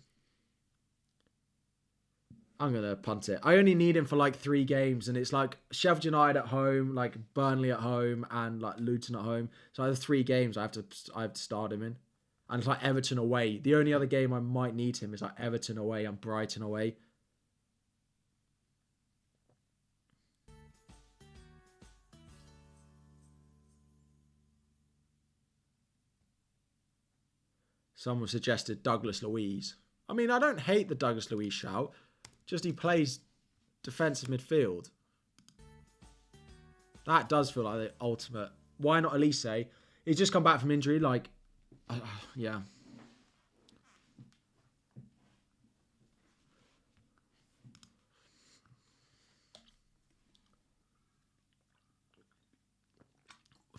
I'm going to punt it. I only need him for like 3 games, and it's like Sheffield United at home, like Burnley at home, and like Luton at home. So I have 3 games I have to start him in. And it's like Everton away. The only other game I might need him is like Everton away and Brighton away. Someone suggested Douglas Luiz. I mean, I don't hate the Douglas Luiz shout. Just he plays defensive midfield. That does feel like the ultimate. Why not Elise? He's just come back from injury. Like, yeah.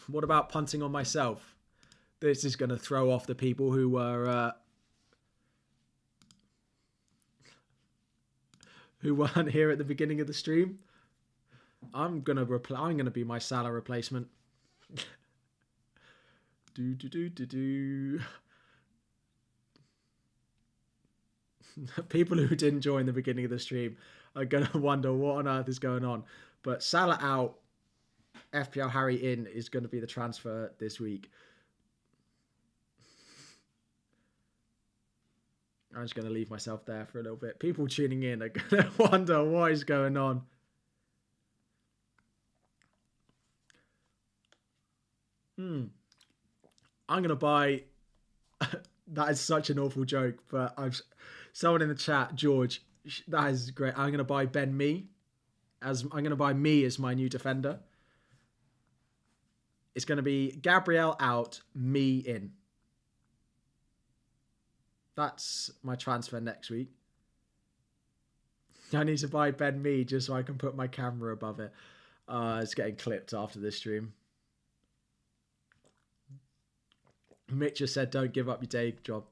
What about punting on myself? This is going to throw off the people who were who weren't here at the beginning of the stream. I'm gonna be my Salah replacement. do. People who didn't join the beginning of the stream are gonna wonder what on earth is going on. But Salah out, FPL Harry in is going to be the transfer this week. I'm just going to leave myself there for a little bit. People tuning in are going to wonder what is going on. I'm going to buy... That is such an awful joke, but someone in the chat, George, that is great. I'm going to buy Ben Mee. I'm going to buy Mee as my new defender. It's going to be Gabriel out, Mee in. That's my transfer next week. I need to buy Ben Mee just so I can put my camera above it. It's getting clipped after this stream. Mitch just said, don't give up your day job.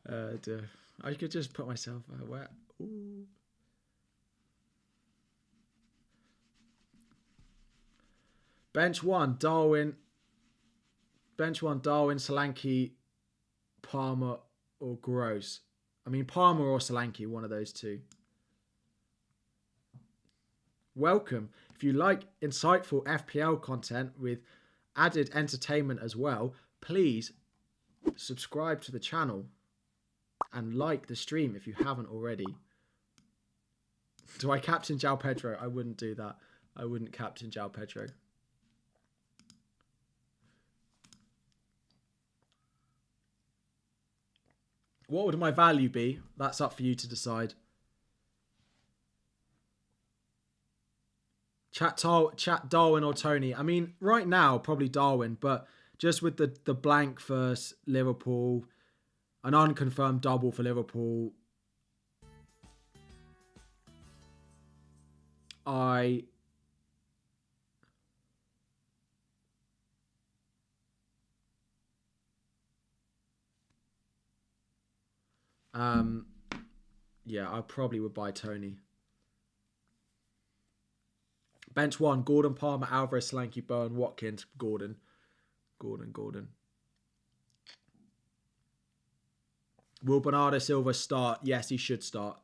I could just put myself where. Ooh. Bench 1, Darwin, Solanke, Palmer, or Gross. I mean, Palmer or Solanke, one of those two. Welcome. If you like insightful FPL content with added entertainment as well, please subscribe to the channel and like the stream if you haven't already. Do I captain João Pedro? I wouldn't do that. I wouldn't captain João Pedro. What would my value be? That's up for you to decide. Chat Darwin or Tony. I mean, right now, probably Darwin, but just with the blank for Liverpool, an unconfirmed double for Liverpool, yeah, I probably would buy Tony. Bench 1, Gordon, Palmer, Alvarez, Solanke, Bowen, Watkins, Gordon. Will Bernardo Silva start? Yes, he should start.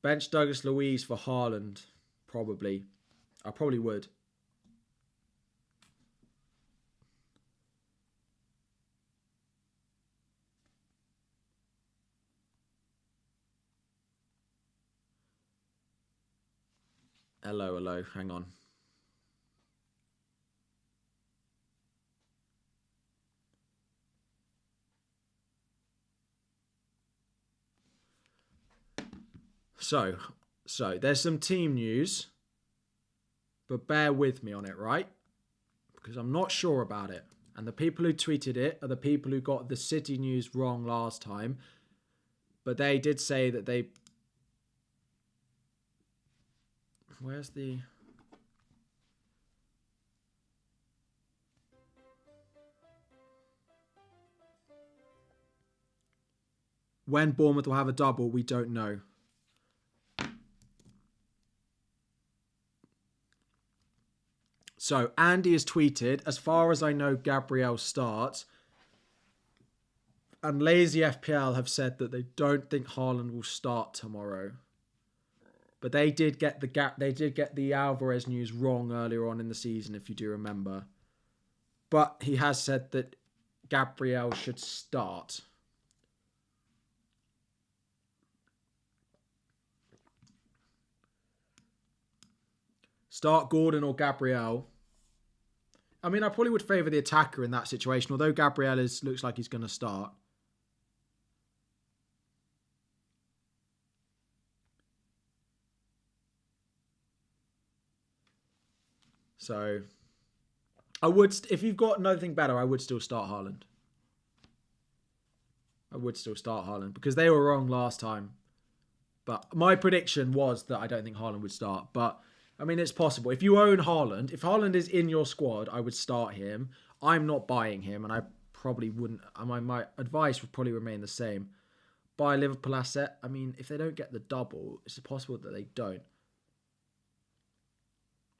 Bench Douglas Luiz for Haaland. Probably. I probably would. Hello. Hang on. So there's some team news, but bear with me on it, right? Because I'm not sure about it. And the people who tweeted it are the people who got the City news wrong last time. But they did say that they... Where's the... When Bournemouth will have a double, we don't know. So Andy has tweeted, as far as I know, Gabriel starts. And Lazy FPL have said that they don't think Haaland will start tomorrow. But they did get the Alvarez news wrong earlier on in the season, if you do remember. But he has said that Gabriel should start. Start Gordon or Gabriel. I mean, I probably would favour the attacker in that situation, although Gabriel looks like he's going to start. So, I would, if you've got nothing better, I would still start Haaland. Because they were wrong last time. But my prediction was that I don't think Haaland would start. But, I mean, it's possible. If you own Haaland, if Haaland is in your squad, I would start him. I'm not buying him, and I probably wouldn't. My advice would probably remain the same. Buy Liverpool asset. I mean, if they don't get the double, it's possible that they don't.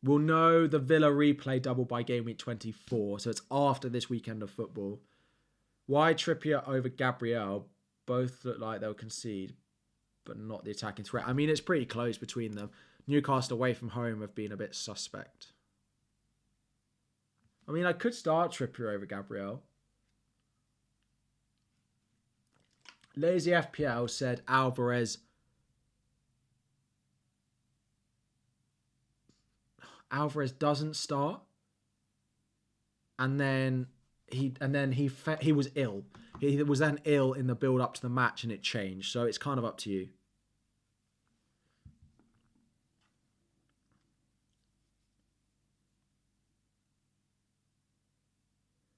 We'll know the Villa replay double by game week 24, so it's after this weekend of football. Why Trippier over Gabriel? Both look like they'll concede, but not the attacking threat. I mean, it's pretty close between them. Newcastle away from home have been a bit suspect. I mean, I could start Trippier over Gabriel. Lazy FPL said Alvarez doesn't start, and then he was ill. He was then ill in the build up to the match, and it changed. So it's kind of up to you.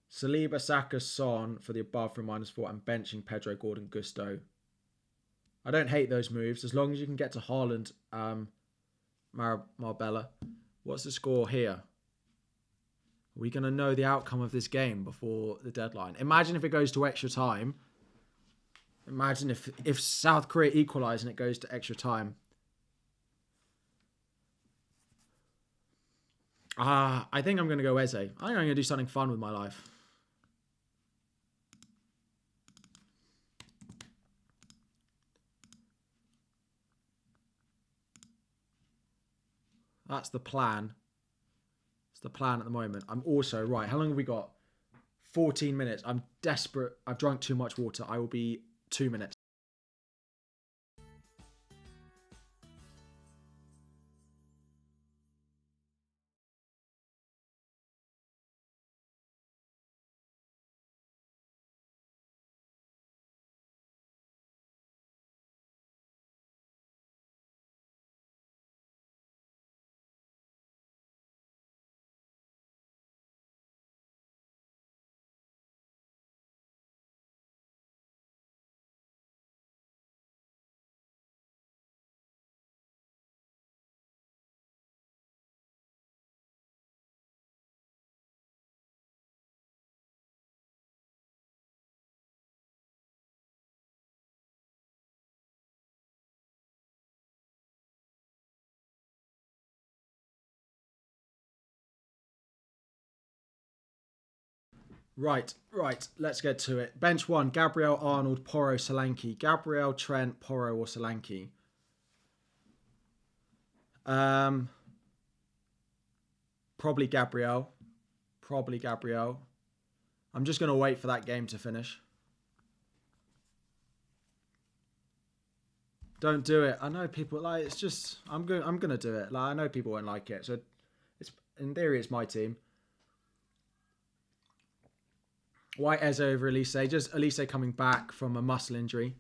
Saliba, Saka, Son for the above from -4 and benching Pedro, Gordon, Gusto. I don't hate those moves as long as you can get to Haaland, Marbella. What's the score here? Are we going to know the outcome of this game before the deadline? Imagine if it goes to extra time. Imagine if South Korea equalise and it goes to extra time. I think I'm going to go Eze. I think I'm going to do something fun with my life. That's the plan. It's the plan at the moment. I'm also, right, how long have we got? 14 minutes. I'm desperate. I've drunk too much water. I will be 2 minutes. Right. Let's get to it. Bench 1, Gabriel, Arnold, Porro, Solanke. Gabriel, Trent, Porro, or Solanke? Probably Gabriel. I'm just going to wait for that game to finish. Don't do it. I know people like it's just I'm going to do it. Like I know people won't like it. So it's in theory it's my team. Why Eze over Elise? Just Elise coming back from a muscle injury.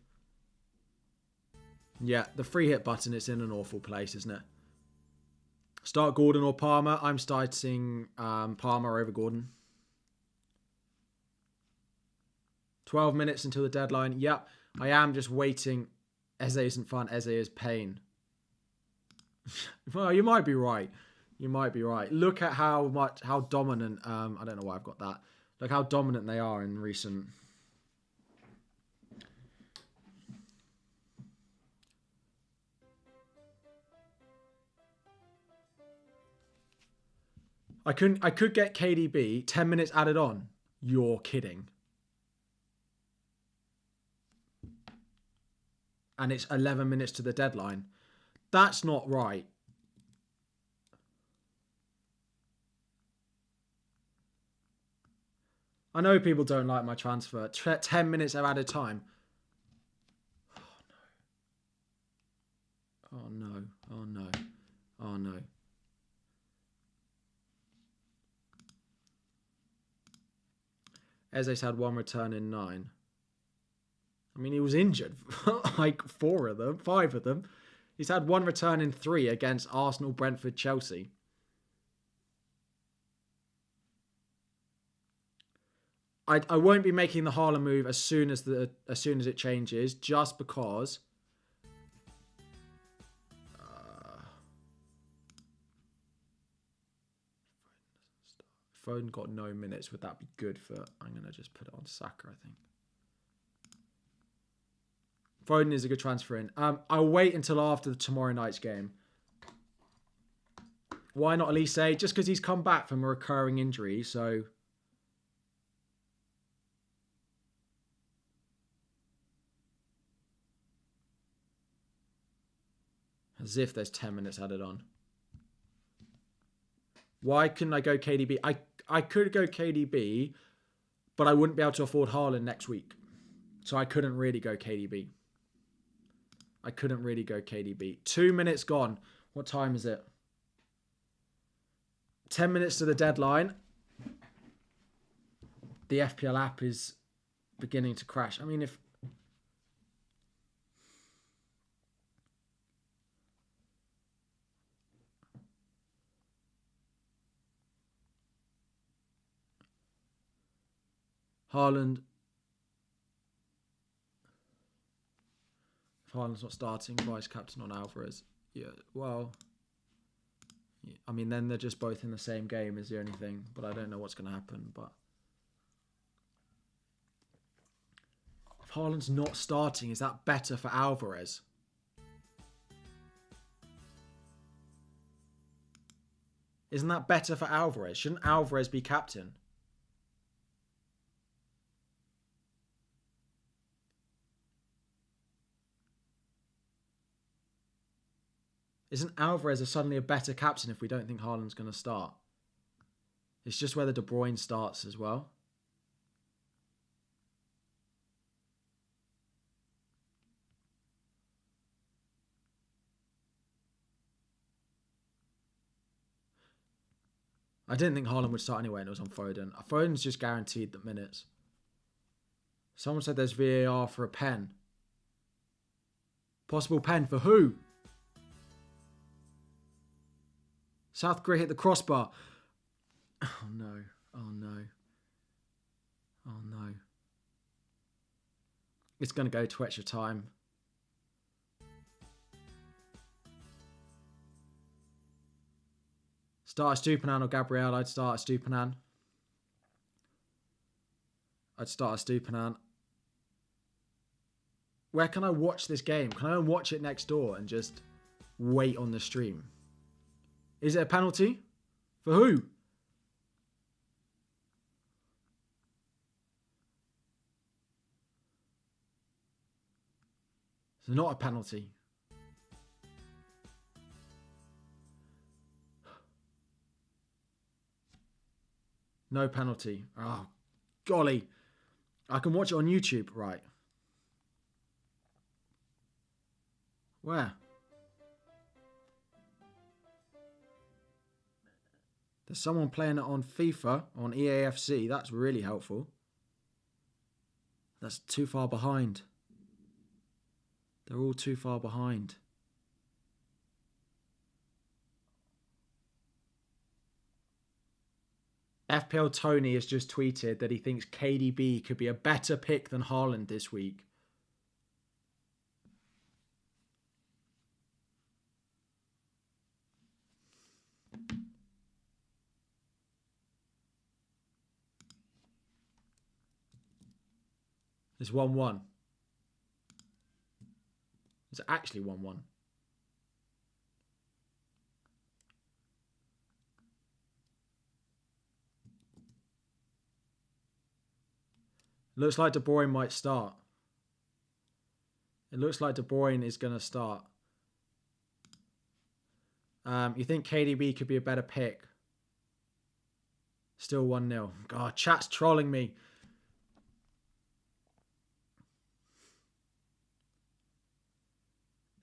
Yeah, the free hit button, it's in an awful place, isn't it? Start Gordon or Palmer. I'm starting Palmer over Gordon. 12 minutes until the deadline. Yep, I am just waiting. Eze isn't fun. Eze is pain. Well, you might be right. Look at how dominant. I don't know why I've got that. Look how dominant they are in recent. I could get KDB 10 minutes added on. You're kidding. And it's 11 minutes to the deadline. That's not right. I know people don't like my transfer. 10 minutes of added time. Oh no. Oh no. Oh no. Eze's had 1 return in 9. I mean, he was injured. Like 5 of them. He's had 1 return in 3 against Arsenal, Brentford, Chelsea. I won't be making the Haaland move as soon as it changes, just because. Foden got no minutes. Would that be good for? I'm gonna just put it on Saka, I think. Foden is a good transfer in. I'll wait until after tomorrow night's game. Why not Elise? Just because he's come back from a recurring injury, so. As if there's 10 minutes added on. Why couldn't I go KDB? I could go KDB, but I wouldn't be able to afford Haaland next week. So I couldn't really go KDB. 2 minutes gone. What time is it? 10 minutes to the deadline. The FPL app is beginning to crash. I mean, if... Haaland. If Haaland's not starting, vice captain on Alvarez. Yeah, well... I mean, then they're just both in the same game is the only thing. But I don't know what's going to happen. But if Haaland's not starting, is that better for Alvarez? Isn't that better for Alvarez? Shouldn't Alvarez be captain? Isn't Alvarez suddenly a better captain if we don't think Haaland's going to start? It's just whether De Bruyne starts as well. I didn't think Haaland would start anyway, and it was on Foden. Foden's just guaranteed the minutes. Someone said there's VAR for a pen. Possible pen for who? South Korea hit the crossbar. Oh no. Oh no. Oh no. It's going to go to extra time. Start a Stupinan or Gabriel. I'd start a Stupinan. Where can I watch this game? Can I watch it next door and just wait on the stream? Is it a penalty? For who? It's not a penalty. No penalty. Oh, golly. I can watch it on YouTube. Right. Where? There's someone playing it on FIFA, on EAFC. That's really helpful. That's too far behind. They're all too far behind. FPL Tony has just tweeted that he thinks KDB could be a better pick than Haaland this week. It's 1-1. It's actually 1-1. Looks like De Bruyne might start. It looks like De Bruyne is going to start. You think KDB could be a better pick? Still 1-0. God, chat's trolling me.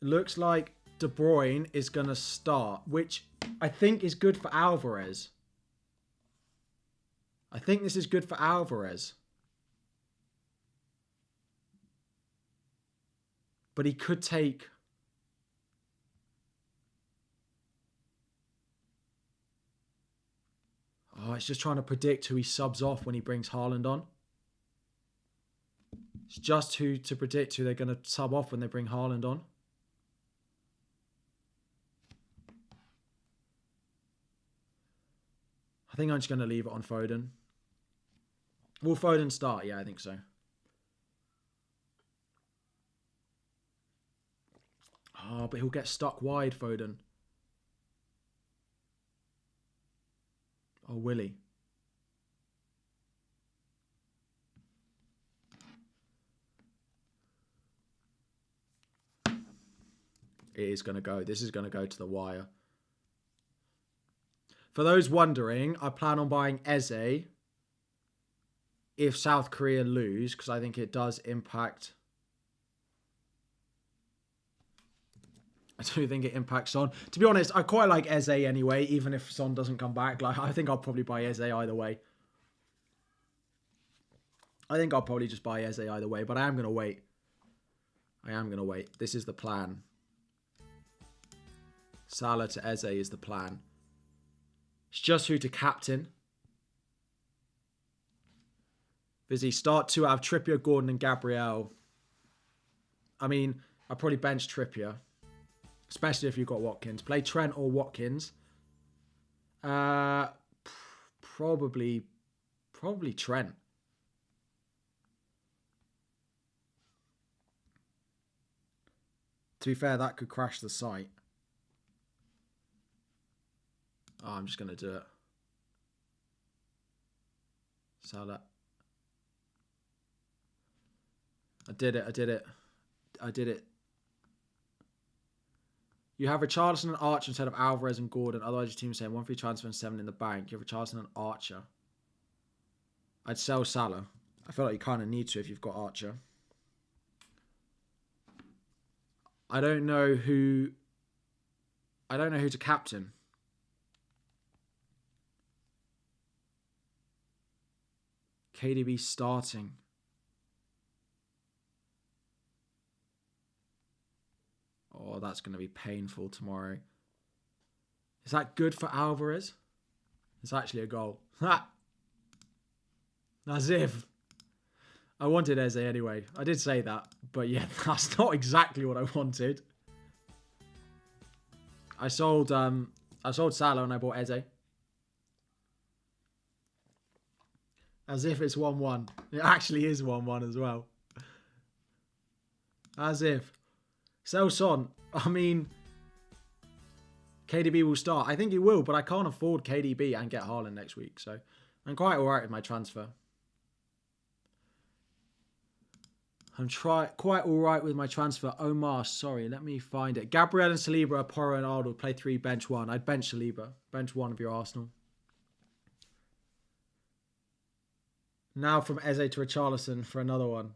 It looks like De Bruyne is going to start, which I think is good for Alvarez. I think this is good for Alvarez. But he could take... Oh, it's just trying to predict who he subs off when he brings Haaland on. It's just who to predict who they're going to sub off when they bring Haaland on. I think I'm just going to leave it on Foden. Will Foden start? Yeah, I think so. Oh, but he'll get stuck wide, Foden. Oh, will he? It is going to go. This is going to go to the wire. For those wondering, I plan on buying Eze if South Korea lose, because I think it does impact... I do think it impacts Son. To be honest, I quite like Eze anyway, even if Son doesn't come back. Like, I think I'll probably buy Eze either way. I think I'll probably just buy Eze either way, but I am going to wait. I am going to wait. This is the plan. Salah to Eze is the plan. It's just who to captain. Busy. Start 2 out of Trippier, Gordon and Gabriel. I mean, I'll probably bench Trippier. Especially if you've got Watkins. Play Trent or Watkins. Probably Trent. To be fair, that could crash the site. Oh, I'm just going to do it. Salah. I did it. You have Richarlison and Archer instead of Alvarez and Gordon. Otherwise, your team is saying 1 free transfer and 7 in the bank. You have Richarlison and Archer. I'd sell Salah. I feel like you kind of need to if you've got Archer. I don't know who to captain. KDB starting. Oh, that's going to be painful tomorrow. Is that good for Alvarez? It's actually a goal. As if. I wanted Eze anyway. I did say that. But yeah, that's not exactly what I wanted. I sold Salah and I bought Eze. As if it's 1-1. It actually is 1-1 as well. As if. Sell Son. I mean, KDB will start. I think he will, but I can't afford KDB and get Haaland next week. So I'm quite alright with my transfer. I'm quite alright with my transfer. Omar, sorry, let me find it. Gabriel and Saliba, Porro and Arnold. Play 3, bench 1. I'd bench Saliba. Bench 1 of your Arsenal. Now from Eze to Richarlison for another one.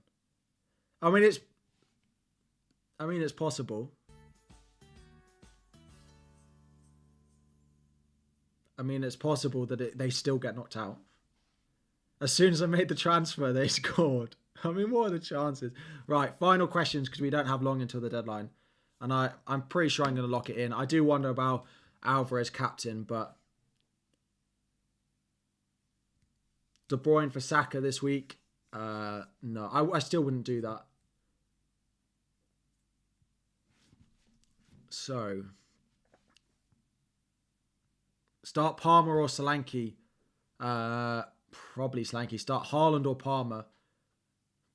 I mean, it's possible. I mean, it's possible that they still get knocked out. As soon as I made the transfer, they scored. I mean, what are the chances? Right, final questions because we don't have long until the deadline. And I'm pretty sure I'm going to lock it in. I do wonder about Alvarez captain, but... De Bruyne for Saka this week. No, I still wouldn't do that. So, start Palmer or Solanke. Probably Solanke. Start Haaland or Palmer.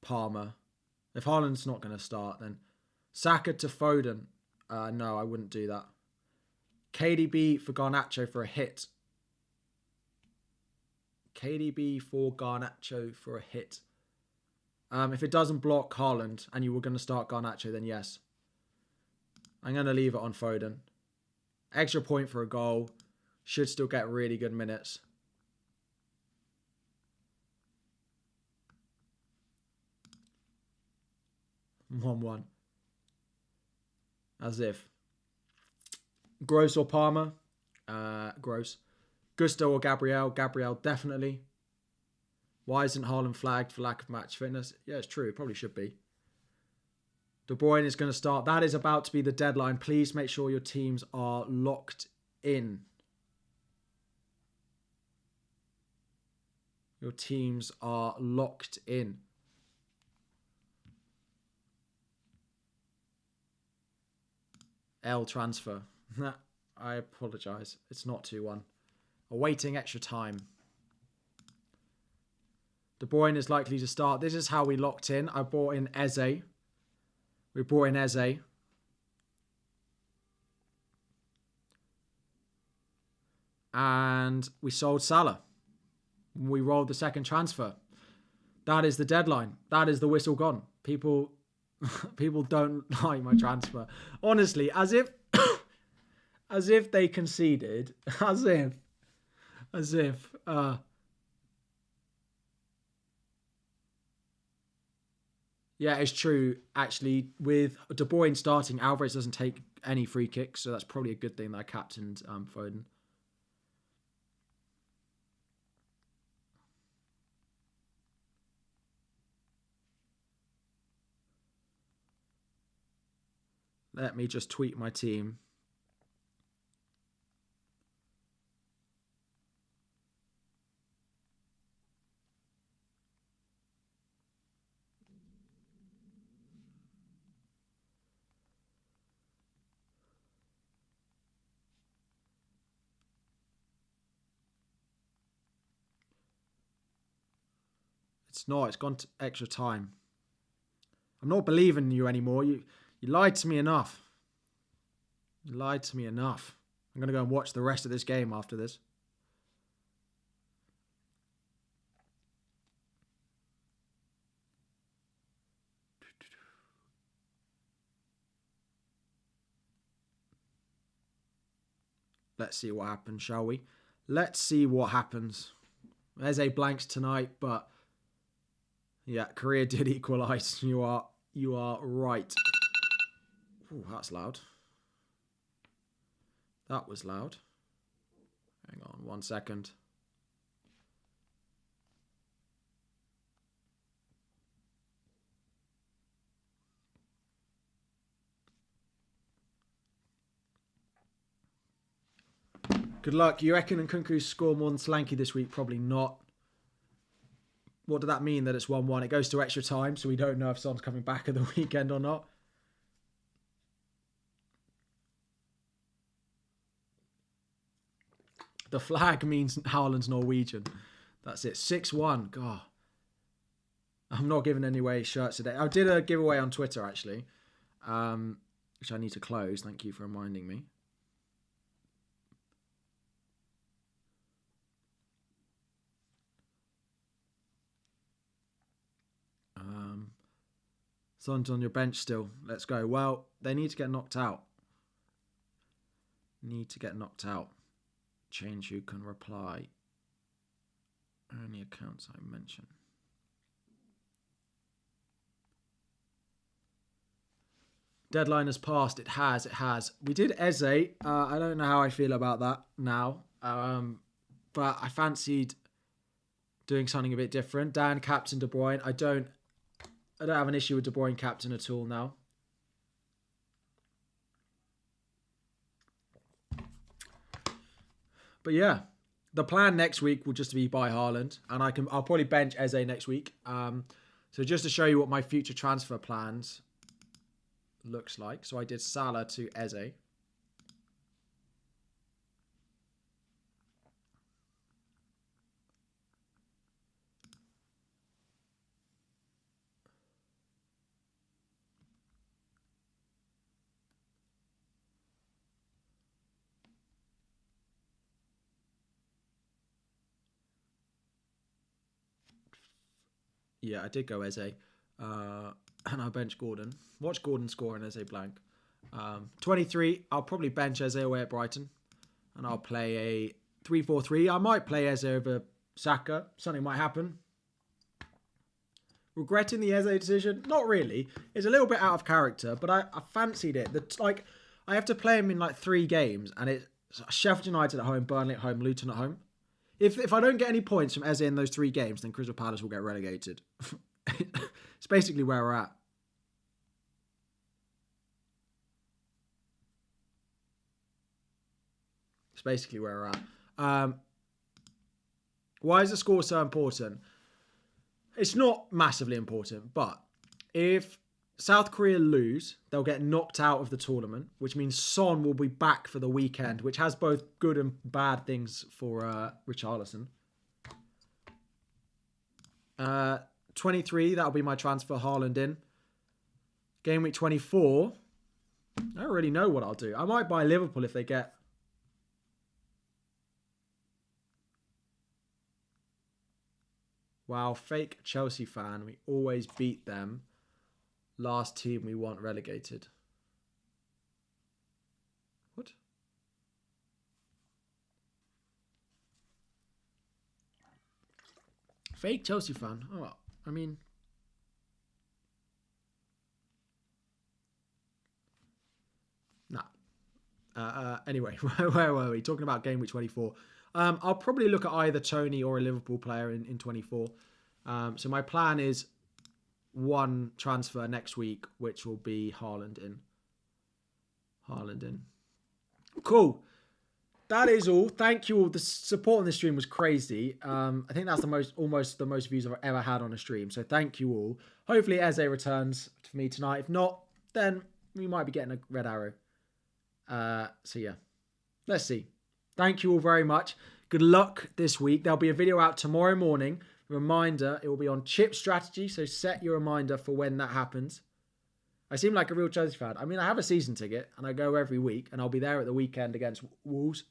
Palmer. If Haaland's not going to start, then Saka to Foden. No, I wouldn't do that. KDB for Garnacho for a hit. KDB for Garnacho for a hit. If it doesn't block Haaland and you were going to start Garnacho, then yes. I'm going to leave it on Foden. Extra point for a goal. Should still get really good minutes. (1-1). As if. Gross or Palmer? Gross. Gusto or Gabriel? Gabriel, definitely. Why isn't Haaland flagged for lack of match fitness? Yeah, it's true. It probably should be. De Bruyne is going to start. That is about to be the deadline. Please make sure your teams are locked in. Your teams are locked in. L transfer. I apologise. It's not 2-1. Awaiting extra time. De Bruyne is likely to start. This is how we locked in. I brought in Eze. We brought in Eze. And we sold Salah. We rolled the second transfer. That is the deadline. That is the whistle gone. People don't like my transfer. Honestly, as if they conceded. Yeah, it's true. Actually, with De Bruyne starting, Alvarez doesn't take any free kicks, so that's probably a good thing that I captained Foden. Let me just tweet my team. It's not. It's gone to extra time. I'm not believing you anymore. You lied to me enough. You lied to me enough. I'm going to go and watch the rest of this game after this. Let's see what happens, shall we? Let's see what happens. There's a blanks tonight, but yeah, Korea did equalise. You are right. Ooh, that's loud. That was loud. Hang on 1 second. Good luck. You reckon Nkunku score more than Solanke this week? Probably not. What did that mean that it's 1-1? It goes to extra time, so we don't know if Son's coming back at the weekend or not. The flag means Haaland's Norwegian. That's it. 6-1. God. I'm not giving any away shirts today. I did a giveaway on Twitter, actually, which I need to close. Thank you for reminding me. Son's on your bench still. Let's go. Well, they need to get knocked out. Change who can reply. Only accounts I mention. Deadline has passed. It has. We did Eze. I don't know how I feel about that now. But I fancied doing something a bit different. Dan, captain De Bruyne. I don't have an issue with De Bruyne captain at all now. But yeah, the plan next week will just be buy Haaland, and I'll probably bench Eze next week. So just to show you what my future transfer plans looks like. So I did Salah to Eze. Yeah, I did go Eze. And I'll bench Gordon. Watch Gordon score and Eze blank. 23, I'll probably bench Eze away at Brighton. And I'll play a 3-4-3. I might play Eze over Saka. Something might happen. Regretting the Eze decision? Not really. It's a little bit out of character, but I fancied it. I have to play him in like 3 games, and it's Sheffield United at home, Burnley at home, Luton at home. If I don't get any points from Eze in those 3 games, then Crystal Palace will get relegated. It's basically where we're at. It's basically where we're at. Why is the score so important? It's not massively important, but if South Korea lose, they'll get knocked out of the tournament, which means Son will be back for the weekend, which has both good and bad things for Richarlison. 23, that'll be my transfer, Haaland in. Game week 24, I don't really know what I'll do. I might buy Liverpool if they get... Wow, fake Chelsea fan. We always beat them. Last team we want relegated. What? Fake Chelsea fan? Oh, I mean... Nah. Anyway, where were we? Talking about game week 24. I'll probably look at either Tony or a Liverpool player in 24. So my plan is 1 transfer next week, which will be Haaland in. Cool. That is all. Thank you all. The support on the stream was crazy. I think that's almost the most views I've ever had on a stream. So thank you all. Hopefully Eze returns for me tonight. If not, then we might be getting a red arrow. So yeah, let's see. Thank you all very much. Good luck this week. There'll be a video out tomorrow morning. Reminder, it will be on chip strategy, so set your reminder for when that happens. I seem like a real Chelsea fan. I mean, I have a season ticket, and I go every week, and I'll be there at the weekend against Wolves.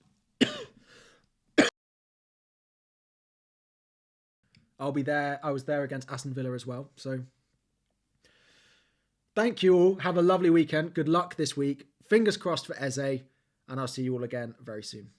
I'll be there. I was there against Aston Villa as well. So, thank you all. Have a lovely weekend. Good luck this week. Fingers crossed for Eze, and I'll see you all again very soon.